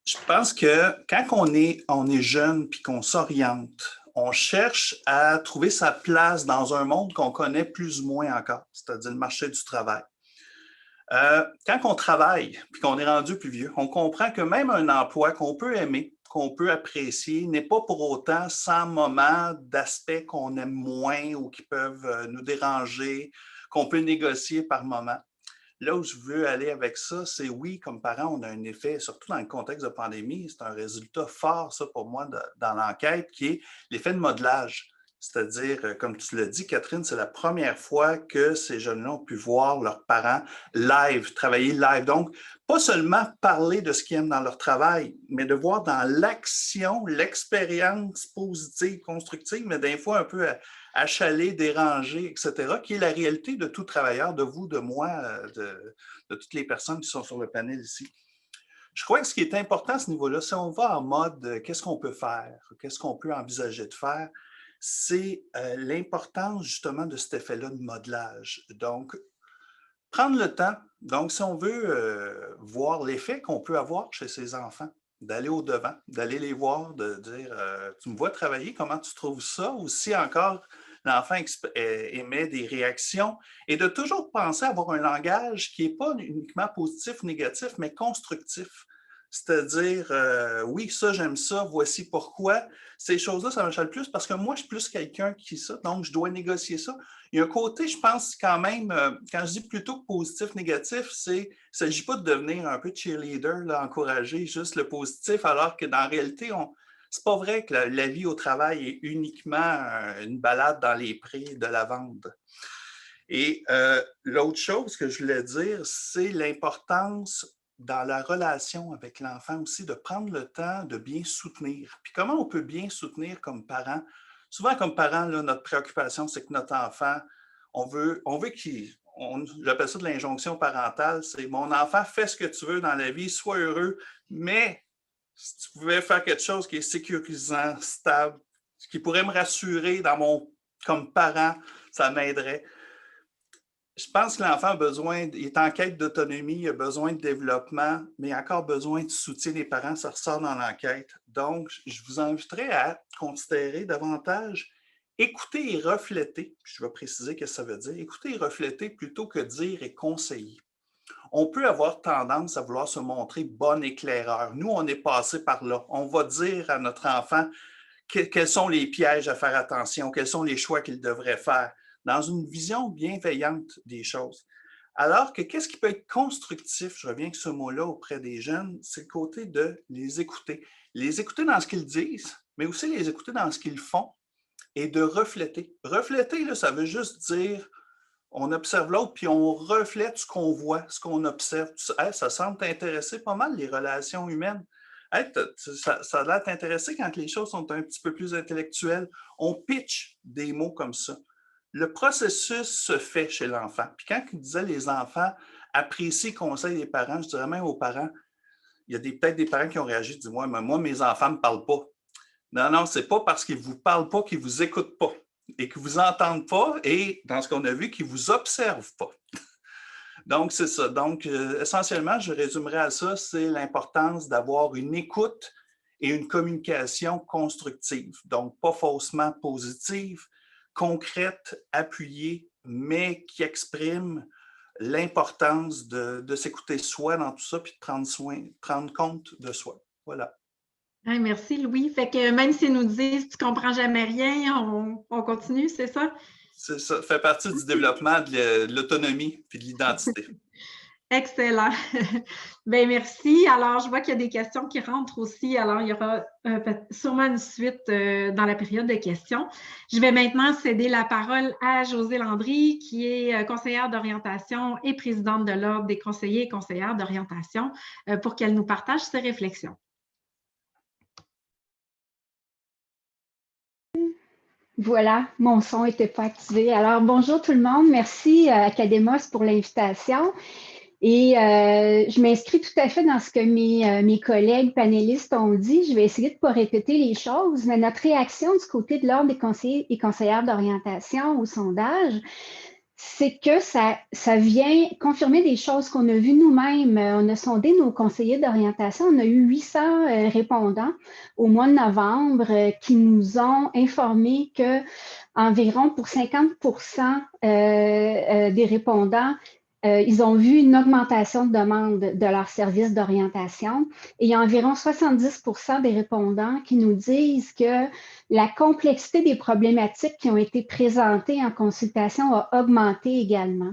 Je pense que quand on est jeune puis qu'on s'oriente, on cherche à trouver sa place dans un monde qu'on connaît plus ou moins encore, c'est-à-dire le marché du travail. Quand on travaille puis qu'on est rendu plus vieux, on comprend que même un emploi qu'on peut aimer, qu'on peut apprécier, n'est pas pour autant sans moment d'aspects qu'on aime moins ou qui peuvent nous déranger, qu'on peut négocier par moment. Là où je veux aller avec ça, c'est oui, comme parents, on a un effet, surtout dans le contexte de pandémie, c'est un résultat fort, ça, pour moi, dans l'enquête, qui est l'effet de modelage. C'est-à-dire, comme tu l'as dit, Catherine, c'est la première fois que ces jeunes-là ont pu voir leurs parents live, travailler live. Donc, pas seulement parler de ce qu'ils aiment dans leur travail, mais de voir dans l'action, l'expérience positive, constructive, mais des fois un peu achalée, dérangée, etc., qui est la réalité de tout travailleur, de vous, de moi, de toutes les personnes qui sont sur le panel ici. Je crois que ce qui est important à ce niveau-là, si on va en mode qu'est-ce qu'on peut faire, qu'est-ce qu'on peut envisager de faire, c'est l'importance justement de cet effet-là de modelage. Donc, prendre le temps, donc si on veut voir l'effet qu'on peut avoir chez ses enfants, d'aller au-devant, d'aller les voir, de dire tu me vois travailler, comment tu trouves ça? Ou si encore l'enfant émet des réactions et de toujours penser à avoir un langage qui n'est pas uniquement positif ou négatif, mais constructif. C'est-à-dire, oui, ça, j'aime ça, voici pourquoi. Ces choses-là, ça m'achète plus parce que moi, je suis plus quelqu'un qui ça, donc je dois négocier ça. Il y a un côté, je pense, quand même, quand je dis plutôt que positif, négatif, il ne s'agit pas de devenir un peu cheerleader, là, encourager juste le positif, alors que dans la réalité, c'est pas vrai que la vie au travail est uniquement une balade dans les prés de lavande. Et l'autre chose que je voulais dire, c'est l'importance dans la relation avec l'enfant aussi, de prendre le temps de bien soutenir. Puis comment on peut bien soutenir comme parent? Souvent, comme parent, là, notre préoccupation, c'est que notre enfant, on veut j'appelle ça de l'injonction parentale, c'est mon enfant, fais ce que tu veux dans la vie, sois heureux, mais si tu pouvais faire quelque chose qui est sécurisant, stable, qui pourrait me rassurer comme parent, ça m'aiderait. Je pense que l'enfant il est en quête d'autonomie, il a besoin de développement, mais il a encore besoin de soutien des parents, ça ressort dans l'enquête. Donc, je vous inviterais à considérer davantage écouter et refléter. Je vais préciser ce que ça veut dire. Écouter et refléter plutôt que dire et conseiller. On peut avoir tendance à vouloir se montrer bon éclaireur. Nous, on est passé par là. On va dire à notre enfant quels sont les pièges à faire attention, quels sont les choix qu'ils devraient faire, dans une vision bienveillante des choses. Alors que qu'est-ce qui peut être constructif, je reviens avec ce mot-là auprès des jeunes, c'est le côté de les écouter. Les écouter dans ce qu'ils disent, mais aussi les écouter dans ce qu'ils font et de refléter. Refléter, là, ça veut juste dire on observe l'autre, puis on reflète ce qu'on voit, ce qu'on observe. Hey, ça semble t'intéresser pas mal, les relations humaines. Hey, ça a l'air t'intéresser quand les choses sont un petit peu plus intellectuelles. On pitch des mots comme ça. Le processus se fait chez l'enfant. Puis quand il disait les enfants apprécient le conseil des parents, je dirais même aux parents, il y a peut-être des parents qui ont réagi, dis-moi, mais moi, mes enfants ne me parlent pas. Non, c'est pas parce qu'ils ne vous parlent pas qu'ils ne vous écoutent pas et qu'ils ne vous entendent pas et, dans ce qu'on a vu, qu'ils ne vous observent pas. Donc, c'est ça. Donc, essentiellement, je résumerai à ça, c'est l'importance d'avoir une écoute et une communication constructive. Donc, pas faussement positive, concrète, appuyée, mais qui exprime l'importance de s'écouter soi dans tout ça puis de prendre compte de soi. Voilà. Hey, merci, Louis. Fait que même s'ils nous disent tu ne comprends jamais rien, on continue, c'est ça? C'est ça. Ça fait partie du développement de l'autonomie et de l'identité. Excellent. Bien, merci. Alors, je vois qu'il y a des questions qui rentrent aussi. Alors, il y aura sûrement une suite dans la période de questions. Je vais maintenant céder la parole à Josée Landry, qui est conseillère d'orientation et présidente de l'Ordre des conseillers et conseillères d'orientation, pour qu'elle nous partage ses réflexions. Voilà, mon son n'était pas activé. Alors, bonjour tout le monde. Merci Academos pour l'invitation. Et je m'inscris tout à fait dans ce que mes collègues panélistes ont dit. Je vais essayer de ne pas répéter les choses, mais notre réaction du côté de l'Ordre des conseillers et conseillères d'orientation au sondage, c'est que ça vient confirmer des choses qu'on a vues nous-mêmes. On a sondé nos conseillers d'orientation. On a eu 800 répondants au mois de novembre qui nous ont informé que environ pour 50% des répondants, ils ont vu une augmentation de demande de leur service d'orientation et il y a environ 70% des répondants qui nous disent que la complexité des problématiques qui ont été présentées en consultation a augmenté également.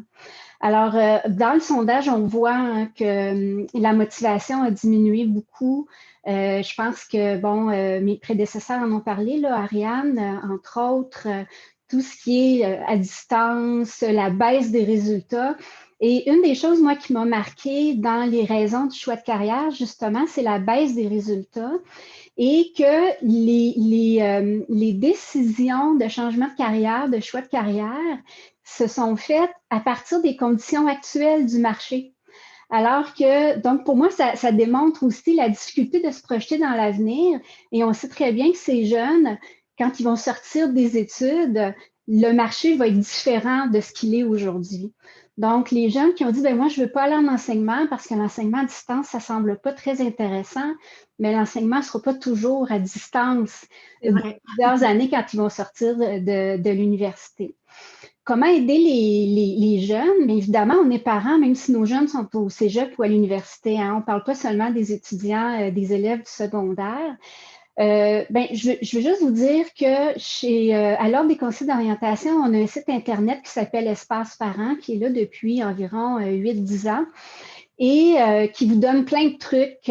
Alors, dans le sondage, on voit que la motivation a diminué beaucoup. Je pense que, bon, mes prédécesseurs en ont parlé, là, Ariane, entre autres, tout ce qui est à distance, la baisse des résultats. Et une des choses, moi, qui m'a marquée dans les raisons du choix de carrière, justement, c'est la baisse des résultats et que les décisions de changement de carrière, de choix de carrière, se sont faites à partir des conditions actuelles du marché. Alors que, donc, pour moi, ça démontre aussi la difficulté de se projeter dans l'avenir. Et on sait très bien que ces jeunes, quand ils vont sortir des études, le marché va être différent de ce qu'il est aujourd'hui. Donc, les jeunes qui ont dit, ben moi, je ne veux pas aller en enseignement parce que l'enseignement à distance, ça ne semble pas très intéressant, mais l'enseignement ne sera pas toujours à distance plusieurs années quand ils vont sortir de l'université. Comment aider les jeunes? Bien évidemment, on est parents, même si nos jeunes sont au cégep ou à l'université. Hein, on ne parle pas seulement des étudiants, des élèves du secondaire. Je veux juste vous dire que à l'Ordre des conseillers d'orientation, on a un site Internet qui s'appelle Espace Parents, qui est là depuis environ 8-10 ans et qui vous donne plein de trucs.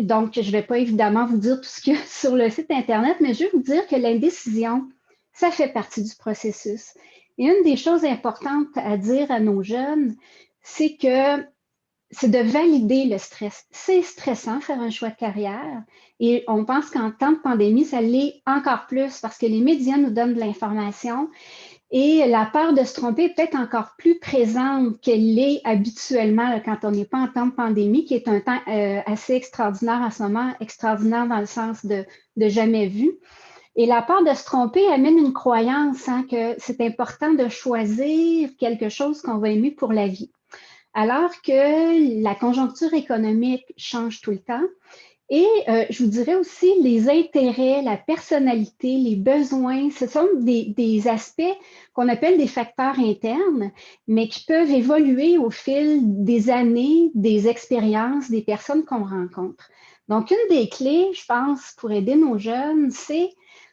Donc, je ne vais pas évidemment vous dire tout ce qu'il y a sur le site Internet, mais je vais vous dire que l'indécision, ça fait partie du processus. Et une des choses importantes à dire à nos jeunes, c'est de valider le stress. C'est stressant faire un choix de carrière et on pense qu'en temps de pandémie, ça l'est encore plus parce que les médias nous donnent de l'information et la peur de se tromper est peut-être encore plus présente qu'elle l'est habituellement là, quand on n'est pas en temps de pandémie, qui est un temps assez extraordinaire en ce moment, extraordinaire dans le sens de jamais vu. Et la peur de se tromper amène une croyance hein, que c'est important de choisir quelque chose qu'on va aimer pour la vie. Alors que la conjoncture économique change tout le temps. Et je vous dirais aussi les intérêts, la personnalité, les besoins, ce sont des aspects qu'on appelle des facteurs internes, mais qui peuvent évoluer au fil des années, des expériences, des personnes qu'on rencontre. Donc, une des clés, je pense, pour aider nos jeunes, c'est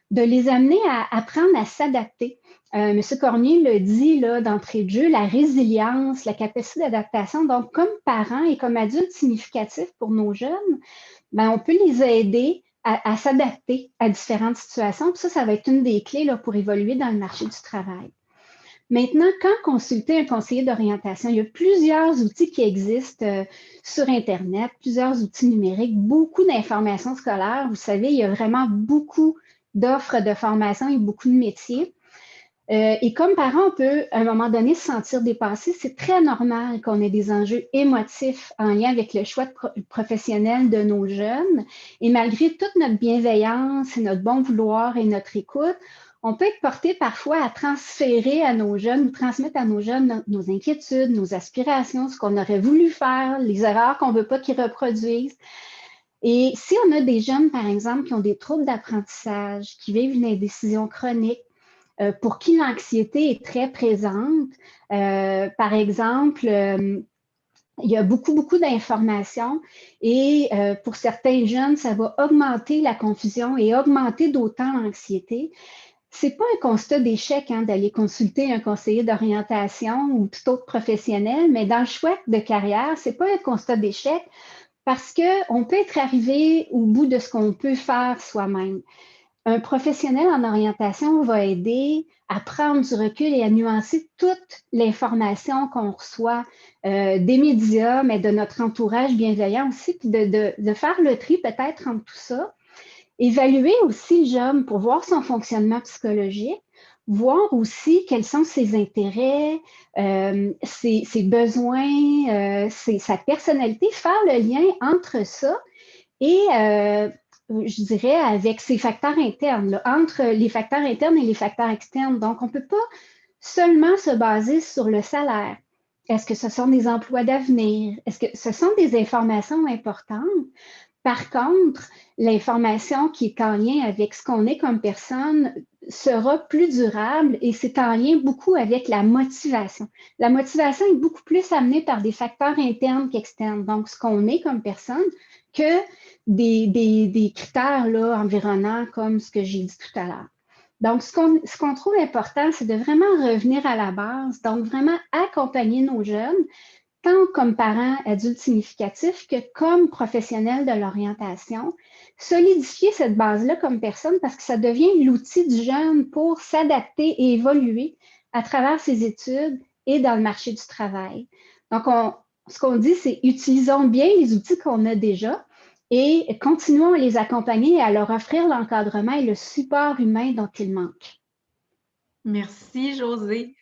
de les amener à apprendre à s'adapter. M. Cormier le dit là, d'entrée de jeu, la résilience, la capacité d'adaptation. Donc, comme parents et comme adultes significatifs pour nos jeunes, ben, on peut les aider à s'adapter à différentes situations. Puis ça va être une des clés là, pour évoluer dans le marché du travail. Maintenant, quand consulter un conseiller d'orientation, il y a plusieurs outils qui existent sur Internet, plusieurs outils numériques, beaucoup d'informations scolaires. Vous savez, il y a vraiment beaucoup d'offres de formation et beaucoup de métiers. Et comme parent, on peut à un moment donné se sentir dépassé. C'est très normal qu'on ait des enjeux émotifs en lien avec le choix professionnel de nos jeunes. Et malgré toute notre bienveillance et notre bon vouloir et notre écoute, on peut être porté parfois à transférer à nos jeunes ou transmettre à nos jeunes nos inquiétudes, nos aspirations, ce qu'on aurait voulu faire, les erreurs qu'on ne veut pas qu'ils reproduisent. Et si on a des jeunes, par exemple, qui ont des troubles d'apprentissage, qui vivent une indécision chronique, pour qui l'anxiété est très présente, par exemple, il y a beaucoup d'informations et pour certains jeunes, ça va augmenter la confusion et augmenter d'autant l'anxiété. C'est pas un constat d'échec d'aller consulter un conseiller d'orientation ou tout autre professionnel, mais dans le choix de carrière, c'est pas un constat d'échec parce qu'on peut être arrivé au bout de ce qu'on peut faire soi-même. Un professionnel en orientation va aider à prendre du recul et à nuancer toute l'information qu'on reçoit des médias, mais de notre entourage bienveillant aussi, puis de faire le tri peut-être entre tout ça. Évaluer aussi le jeune pour voir son fonctionnement psychologique, voir aussi quels sont ses intérêts, ses besoins, sa personnalité, faire le lien entre ça et je dirais, avec ses facteurs internes, là, entre les facteurs internes et les facteurs externes. Donc, on ne peut pas seulement se baser sur le salaire. Est-ce que ce sont des emplois d'avenir? Est-ce que ce sont des informations importantes? Par contre, l'information qui est en lien avec ce qu'on est comme personne sera plus durable et c'est en lien beaucoup avec la motivation. La motivation est beaucoup plus amenée par des facteurs internes qu'externes. Donc, ce qu'on est comme personne que des critères là, environnants comme ce que j'ai dit tout à l'heure. Donc, ce qu'on trouve important, c'est de vraiment revenir à la base, donc vraiment accompagner nos jeunes, tant comme parents adultes significatifs que comme professionnels de l'orientation, solidifier cette base-là comme personne parce que ça devient l'outil du jeune pour s'adapter et évoluer à travers ses études et dans le marché du travail. Donc, ce qu'on dit, c'est utilisons bien les outils qu'on a déjà et continuons à les accompagner et à leur offrir l'encadrement et le support humain dont ils manquent. Merci, Josée.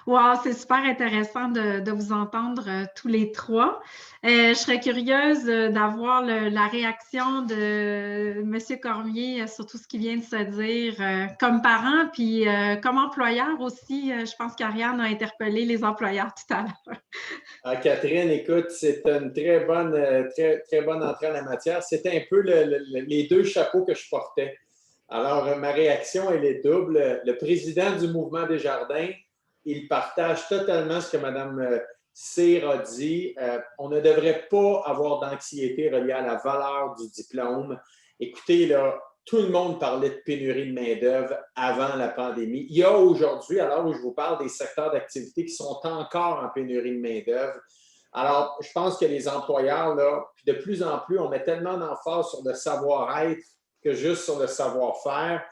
Wow, c'est super intéressant de vous entendre tous les trois. Je serais curieuse d'avoir la réaction de M. Cormier sur tout ce qui vient de se dire comme parent, puis comme employeur aussi. Je pense qu'Ariane a interpellé les employeurs tout à l'heure. Catherine, écoute, c'est une très bonne entrée en la matière. C'était un peu les deux chapeaux que je portais. Alors, ma réaction, elle est double. Le président du Mouvement Desjardins, il partage totalement ce que Mme Cyr a dit. On ne devrait pas avoir d'anxiété reliée à la valeur du diplôme. Écoutez, là, tout le monde parlait de pénurie de main-d'œuvre avant la pandémie. Il y a aujourd'hui, à l'heure où je vous parle, des secteurs d'activité qui sont encore en pénurie de main-d'œuvre. Alors, je pense que les employeurs, là, de plus en plus, on met tellement d'emphase sur le savoir-être que juste sur le savoir-faire,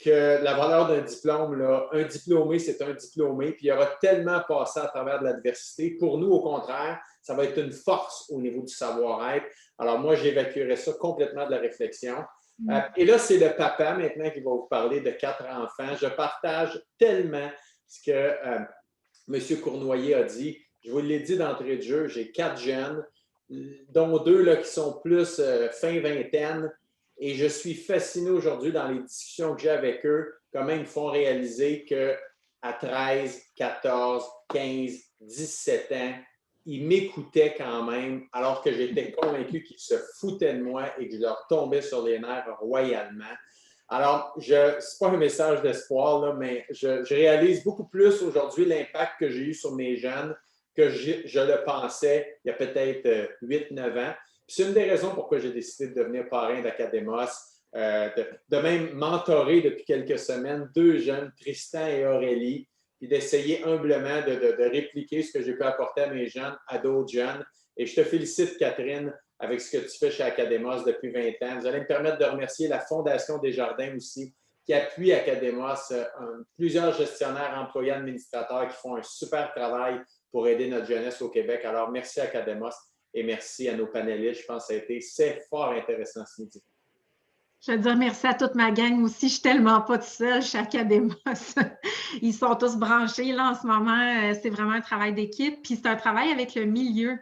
que la valeur d'un diplôme, là, un diplômé, c'est un diplômé, puis il aura tellement passé à travers de l'adversité. Pour nous, au contraire, ça va être une force au niveau du savoir-être. Alors moi, j'évacuerais ça complètement de la réflexion. Et là, c'est le papa maintenant qui va vous parler de 4 enfants. Je partage tellement ce que M. Cournoyer a dit. Je vous l'ai dit d'entrée de jeu, j'ai 4 jeunes, dont 2 là, qui sont plus fin vingtaine. Et je suis fasciné aujourd'hui dans les discussions que j'ai avec eux, comment ils me font réaliser qu'à 13, 14, 15, 17 ans, ils m'écoutaient quand même, alors que j'étais convaincu qu'ils se foutaient de moi et que je leur tombais sur les nerfs royalement. Alors, ce n'est pas un message d'espoir, là, mais je réalise beaucoup plus aujourd'hui l'impact que j'ai eu sur mes jeunes que je le pensais il y a peut-être 8-9 ans. C'est une des raisons pourquoi j'ai décidé de devenir parrain d'Academos, de même mentorer depuis quelques semaines 2 jeunes, Tristan et Aurélie, puis d'essayer humblement de répliquer ce que j'ai pu apporter à mes jeunes, à d'autres jeunes. Et je te félicite, Catherine, avec ce que tu fais chez Academos depuis 20 ans. Vous allez me permettre de remercier la Fondation Desjardins aussi, qui appuie Academos, plusieurs gestionnaires, employés, administrateurs qui font un super travail pour aider notre jeunesse au Québec. Alors, merci Academos et merci à nos panélistes. Je pense que c'est fort intéressant ce midi. Je veux dire merci à toute ma gang aussi. Je ne suis tellement pas toute seule chez Academos. Ils sont tous branchés là, en ce moment. C'est vraiment un travail d'équipe. Puis c'est un travail avec le milieu.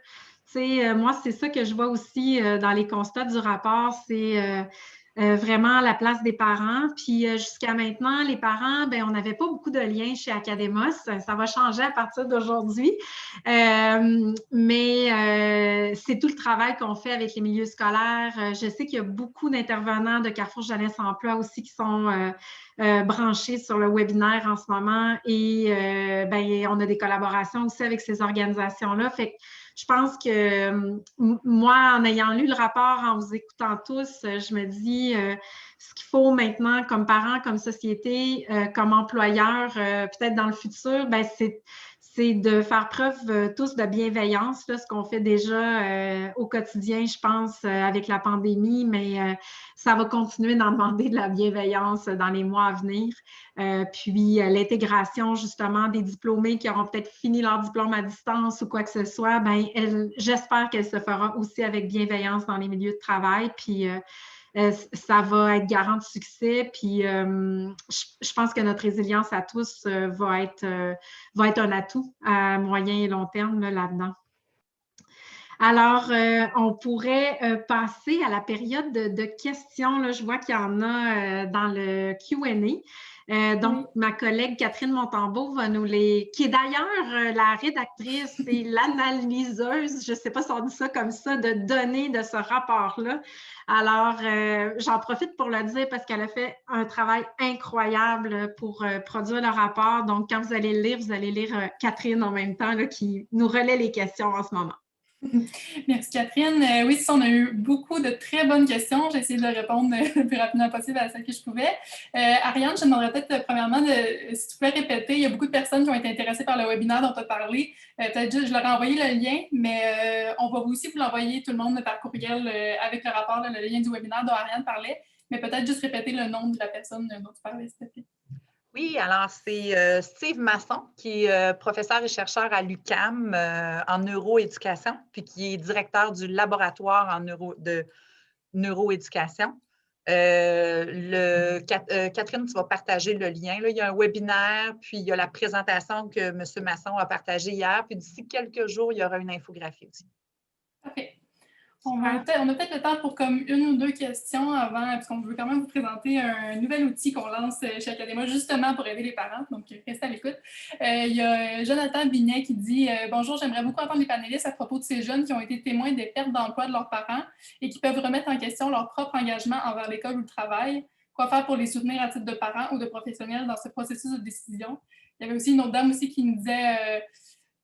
Moi, c'est ça que je vois aussi dans les constats du rapport. C'est vraiment la place des parents. Puis jusqu'à maintenant, les parents, ben, on n'avait pas beaucoup de liens chez Academos. Ça va changer à partir d'aujourd'hui. Mais c'est tout le travail qu'on fait avec les milieux scolaires. Je sais qu'il y a beaucoup d'intervenants de Carrefour Jeunesse Emploi aussi qui sont branchés sur le webinaire en ce moment. Et ben, on a des collaborations aussi avec ces organisations-là. Fait que je pense que moi, en ayant lu le rapport, en vous écoutant tous, je me dis ce qu'il faut maintenant comme parents, comme société, comme employeur, peut-être dans le futur, ben, c'est de faire preuve tous de bienveillance, là, ce qu'on fait déjà au quotidien, je pense, avec la pandémie, mais ça va continuer d'en demander de la bienveillance dans les mois à venir. Puis l'intégration, justement, des diplômés qui auront peut-être fini leur diplôme à distance ou quoi que ce soit, ben, j'espère qu'elle se fera aussi avec bienveillance dans les milieux de travail. Puis ça va être garant de succès. Puis je pense que notre résilience à tous va être un atout à moyen et long terme là-dedans. Alors, on pourrait passer à la période de questions. Là, je vois qu'il y en a dans le Q&A. Donc, ma collègue Catherine Montembeault va nous les... qui est d'ailleurs la rédactrice et l'analyseuse, je ne sais pas si on dit ça comme ça, de données de ce rapport-là. Alors, j'en profite pour le dire parce qu'elle a fait un travail incroyable pour produire le rapport. Donc, quand vous allez le lire, vous allez lire Catherine en même temps, là, qui nous relaie les questions en ce moment. Merci Catherine. Oui, on a eu beaucoup de très bonnes questions. J'ai essayé de répondre le plus rapidement possible à celles que je pouvais. Ariane, je te demanderais peut-être premièrement si tu pouvais répéter. Il y a beaucoup de personnes qui ont été intéressées par le webinaire dont tu as parlé. Peut-être juste, je leur ai envoyé le lien, mais on va aussi vous l'envoyer tout le monde par courriel avec le rapport, le lien du webinaire dont Ariane parlait. Mais peut-être juste répéter le nom de la personne dont tu parlais, s'il te plaît. Oui, alors c'est Steve Masson, qui est professeur et chercheur à l'UQAM en neuroéducation, puis qui est directeur du laboratoire de neuroéducation. Catherine, tu vas partager le lien. Là, il y a un webinaire, puis il y a la présentation que M. Masson a partagée hier, puis d'ici quelques jours, il y aura une infographie aussi. Parfait. On a peut-être le temps pour comme 1 ou 2 questions avant, parce qu'on veut quand même vous présenter un nouvel outil qu'on lance chez Academos justement pour aider les parents. Donc, restez à l'écoute. Il y a Jonathan Binet qui dit « Bonjour, j'aimerais beaucoup entendre les panélistes à propos de ces jeunes qui ont été témoins des pertes d'emploi de leurs parents et qui peuvent remettre en question leur propre engagement envers l'école ou le travail. Quoi faire pour les soutenir à titre de parents ou de professionnels dans ce processus de décision? » Il y avait aussi une autre dame aussi qui nous disait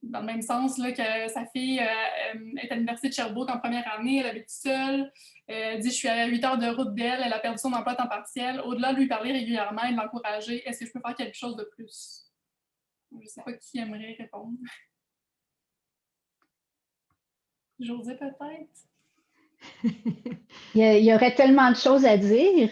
dans le même sens, là, que sa fille est à l'Université de Sherbrooke en première année, elle habite seule, dit « Je suis à 8 heures de route d'elle, elle a perdu son emploi à temps partiel. Au-delà de lui parler régulièrement et de l'encourager, est-ce que je peux faire quelque chose de plus? » Je ne sais pas qui aimerait répondre. Josée, peut-être? Il y aurait tellement de choses à dire.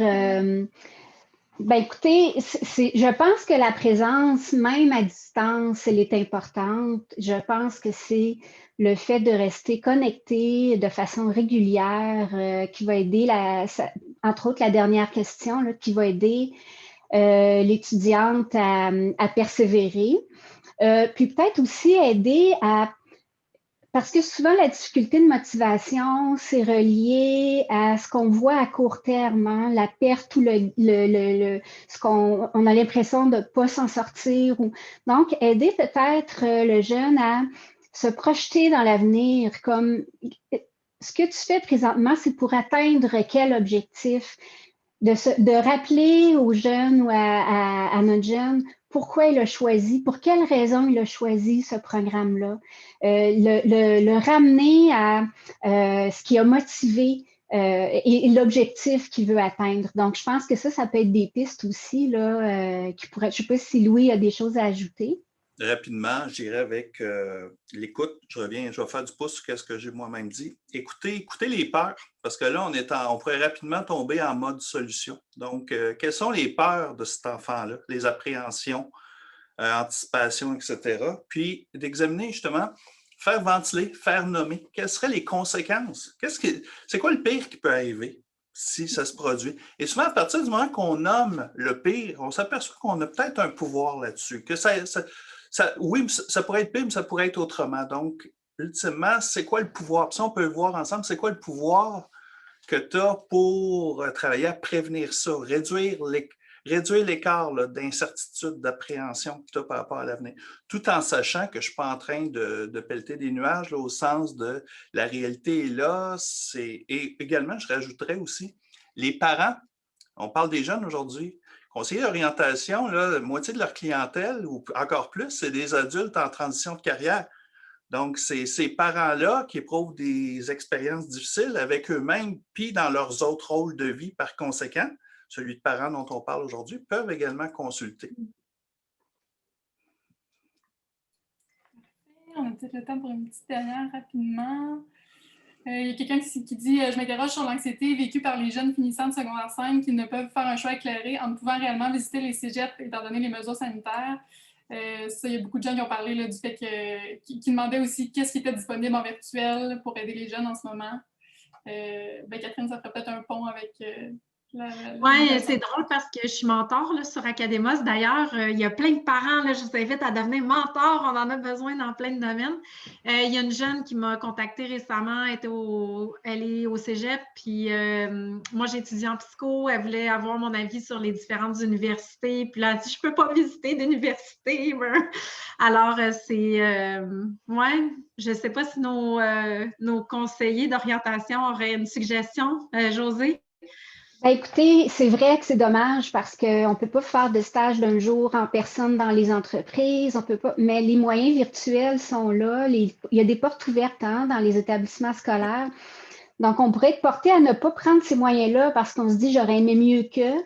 Ben écoutez, je pense que la présence, même à distance, elle est importante. Je pense que c'est le fait de rester connecté de façon régulière qui va aider, entre autres la dernière question, là, qui va aider l'étudiante à persévérer. Puis peut-être aussi aider à... Parce que souvent, la difficulté de motivation, c'est relié à ce qu'on voit à court terme, hein, la perte ou ce qu'on a l'impression de ne pas s'en sortir. Donc, aider peut-être le jeune à se projeter dans l'avenir, comme ce que tu fais présentement, c'est pour atteindre quel objectif? De rappeler aux jeunes ou à notre jeune pourquoi il a choisi, pour quelle raison il a choisi ce programme-là, le ramener à ce qui a motivé et l'objectif qu'il veut atteindre. Donc, je pense que ça peut être des pistes aussi, là, qui pourraient, je ne sais pas si Louis a des choses à ajouter. Rapidement, j'irai avec l'écoute. Je vais faire du pouce sur ce que j'ai moi-même dit. Écoutez les peurs, parce que là, on pourrait rapidement tomber en mode solution. Donc, quelles sont les peurs de cet enfant-là, les appréhensions, anticipation, etc. Puis, d'examiner justement, faire ventiler, faire nommer. Quelles seraient les conséquences? C'est quoi le pire qui peut arriver si ça se produit? Et souvent, à partir du moment qu'on nomme le pire, on s'aperçoit qu'on a peut-être un pouvoir là-dessus, que oui, ça pourrait être pire, mais ça pourrait être autrement. Donc, ultimement, c'est quoi le pouvoir? Puis ça, on peut le voir ensemble. C'est quoi le pouvoir que tu as pour travailler à prévenir ça, réduire l'écart d'incertitude, d'appréhension que tu as par rapport à l'avenir, tout en sachant que je ne suis pas en train de pelleter des nuages là, au sens de la réalité est là. Et également, je rajouterais aussi les parents. On parle des jeunes aujourd'hui. Conseillers d'orientation, la moitié de leur clientèle, ou encore plus, c'est des adultes en transition de carrière. Donc, c'est ces parents-là qui éprouvent des expériences difficiles avec eux-mêmes, puis dans leurs autres rôles de vie par conséquent, celui de parents dont on parle aujourd'hui, peuvent également consulter. On a peut-être le temps pour une petite dernière rapidement. Il y a quelqu'un qui dit « Je m'interroge sur l'anxiété vécue par les jeunes finissants de secondaire 5 qui ne peuvent faire un choix éclairé en ne pouvant réellement visiter les cégeps étant donné les mesures sanitaires. » Ça, il y a beaucoup de gens qui ont parlé là, du fait qui demandaient aussi qu'est-ce qui était disponible en virtuel pour aider les jeunes en ce moment. Catherine, ça ferait peut-être un pont avec... Oui, c'est drôle parce que je suis mentor là, sur Academos. D'ailleurs, il y a plein de parents, là, je vous invite à devenir mentor. On en a besoin dans plein de domaines. Il y a une jeune qui m'a contactée récemment. Elle est au cégep. Puis moi, j'étudie en psycho. Elle voulait avoir mon avis sur les différentes universités. Puis là, elle dit, je ne peux pas visiter d'université. Alors, je ne sais pas si nos conseillers d'orientation auraient une suggestion. Josée? Ben, écoutez, c'est vrai que c'est dommage parce qu'on ne peut pas faire de stage d'un jour en personne dans les entreprises, on peut pas, mais les moyens virtuels sont là. Il y a des portes ouvertes dans les établissements scolaires. Donc, on pourrait être porté à ne pas prendre ces moyens-là parce qu'on se dit j'aurais aimé mieux que,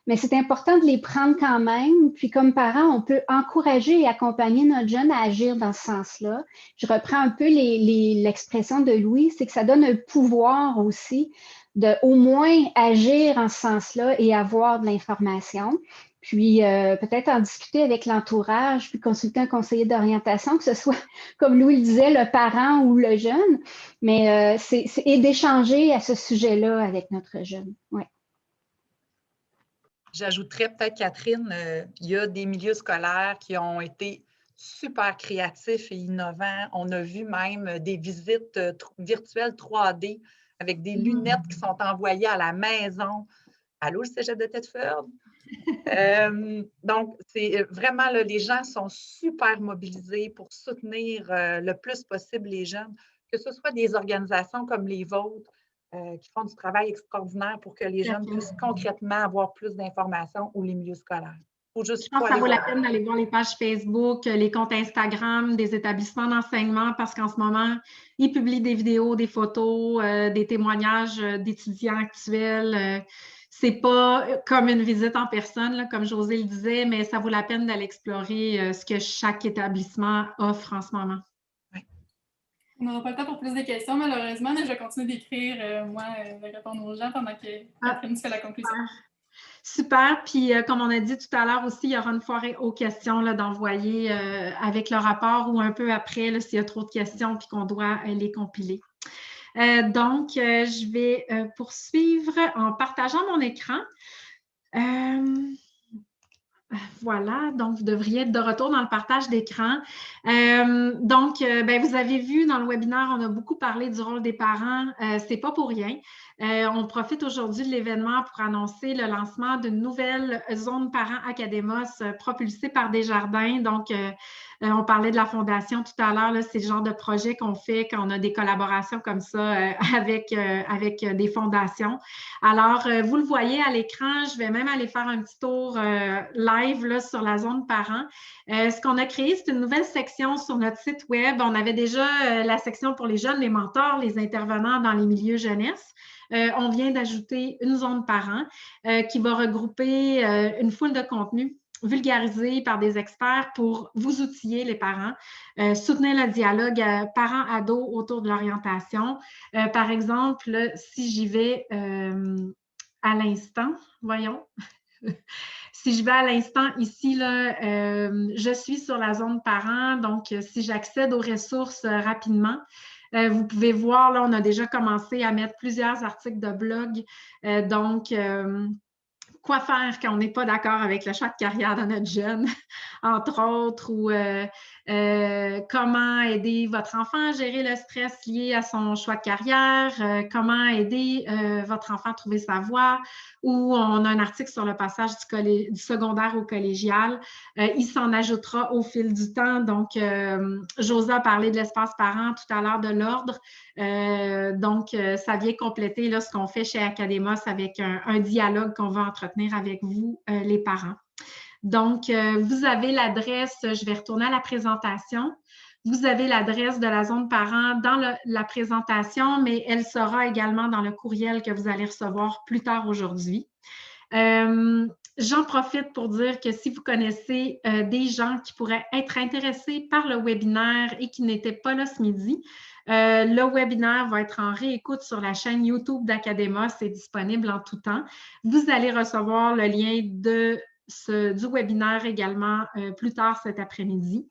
mais c'est important de les prendre quand même. Puis, comme parents, on peut encourager et accompagner notre jeune à agir dans ce sens-là. Je reprends un peu l'expression de Louis, c'est que ça donne un pouvoir aussi de au moins agir en ce sens-là et avoir de l'information. Puis peut-être en discuter avec l'entourage, puis consulter un conseiller d'orientation, que ce soit, comme Louis le disait, le parent ou le jeune, mais et d'échanger à ce sujet-là avec notre jeune. Ouais. J'ajouterais peut-être, Catherine, il y a des milieux scolaires qui ont été super créatifs et innovants. On a vu même des visites virtuelles 3D avec des lunettes qui sont envoyées à la maison. Allô, le cégep de Thetford? Donc, c'est vraiment, là, les gens sont super mobilisés pour soutenir le plus possible les jeunes, que ce soit des organisations comme les vôtres qui font du travail extraordinaire pour que les jeunes puissent concrètement avoir plus d'informations ou les milieux scolaires. Je pense que ça vaut la peine d'aller voir les pages Facebook, les comptes Instagram des établissements d'enseignement parce qu'en ce moment, ils publient des vidéos, des photos, des témoignages d'étudiants actuels. C'est pas comme une visite en personne, là, comme Josée le disait, mais ça vaut la peine d'aller explorer ce que chaque établissement offre en ce moment. Oui. On n'aura pas le temps pour plus de questions, malheureusement, mais je vais continuer d'écrire, de répondre aux gens pendant que Catherine fait la conclusion. Super. Puis, comme on a dit tout à l'heure aussi, il y aura une foire aux questions d'envoyer avec le rapport ou un peu après s'il y a trop de questions puis qu'on doit les compiler. Donc, je vais poursuivre en partageant mon écran. Voilà, donc vous devriez être de retour dans le partage d'écran. Vous avez vu dans le webinaire, on a beaucoup parlé du rôle des parents. C'est pas pour rien. On profite aujourd'hui de l'événement pour annoncer le lancement d'une nouvelle zone parents Academos propulsée par Desjardins. Donc, On parlait de la fondation tout à l'heure, c'est le genre de projet qu'on fait quand on a des collaborations comme ça avec des fondations. Alors, vous le voyez à l'écran, je vais même aller faire un petit tour live là, sur la zone parents. Ce qu'on a créé, c'est une nouvelle section sur notre site web. On avait déjà la section pour les jeunes, les mentors, les intervenants dans les milieux jeunesse. On vient d'ajouter une zone parents qui va regrouper une foule de contenus vulgarisés par des experts pour vous outiller, les parents, soutenir le dialogue parents-ados autour de l'orientation. Par exemple, si j'y vais à l'instant, voyons. Si je vais à l'instant ici, là, je suis sur la zone parents, donc si j'accède aux ressources rapidement, vous pouvez voir, là, on a déjà commencé à mettre plusieurs articles de blog. Donc, quoi faire quand on n'est pas d'accord avec le choix de carrière de notre jeune, entre autres, ou comment aider votre enfant à gérer le stress lié à son choix de carrière, comment aider votre enfant à trouver sa voie, ou on a un article sur le passage du secondaire au collégial. Il s'en ajoutera au fil du temps. Donc, Josa a parlé de l'espace parent tout à l'heure de l'ordre. Donc, ça vient compléter là, ce qu'on fait chez Academos avec un dialogue qu'on va entretenir avec vous, les parents. Donc, vous avez l'adresse, je vais retourner à la présentation. Vous avez l'adresse de la zone parent dans la présentation, mais elle sera également dans le courriel que vous allez recevoir plus tard aujourd'hui. J'en profite pour dire que si vous connaissez des gens qui pourraient être intéressés par le webinaire et qui n'étaient pas là ce midi, le webinaire va être en réécoute sur la chaîne YouTube d'Academos. C'est disponible en tout temps. Vous allez recevoir le lien du webinaire également plus tard cet après-midi.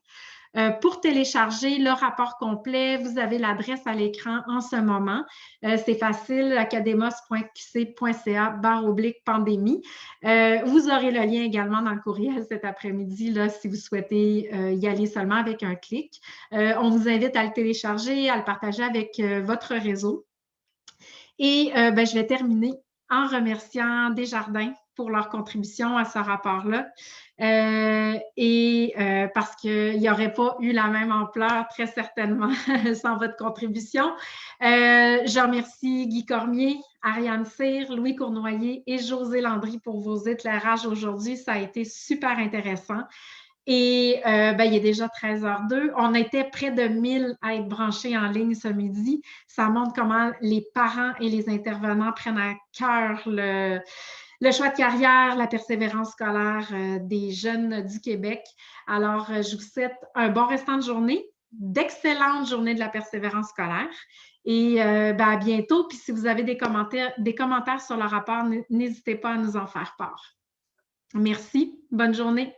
Pour télécharger le rapport complet, vous avez l'adresse à l'écran en ce moment. C'est facile, academos.qc.ca/pandémie. Vous aurez le lien également dans le courriel cet après-midi là, si vous souhaitez y aller seulement avec un clic. On vous invite à le télécharger, à le partager avec votre réseau. Et je vais terminer en remerciant Desjardins pour leur contribution à ce rapport-là. Parce qu'il n'y aurait pas eu la même ampleur, très certainement, sans votre contribution. Je remercie Guy Cormier, Ariane Cyr, Louis Cournoyer et José Landry pour vos éclairages aujourd'hui. Ça a été super intéressant. Et il est déjà 13h02. On était près de 1000 à être branchés en ligne ce midi. Ça montre comment les parents et les intervenants prennent à cœur le choix de carrière, la persévérance scolaire des jeunes du Québec. Alors, je vous souhaite un bon restant de journée, d'excellentes journées de la persévérance scolaire. Et à bientôt. Puis si vous avez des commentaires sur le rapport, n'hésitez pas à nous en faire part. Merci. Bonne journée.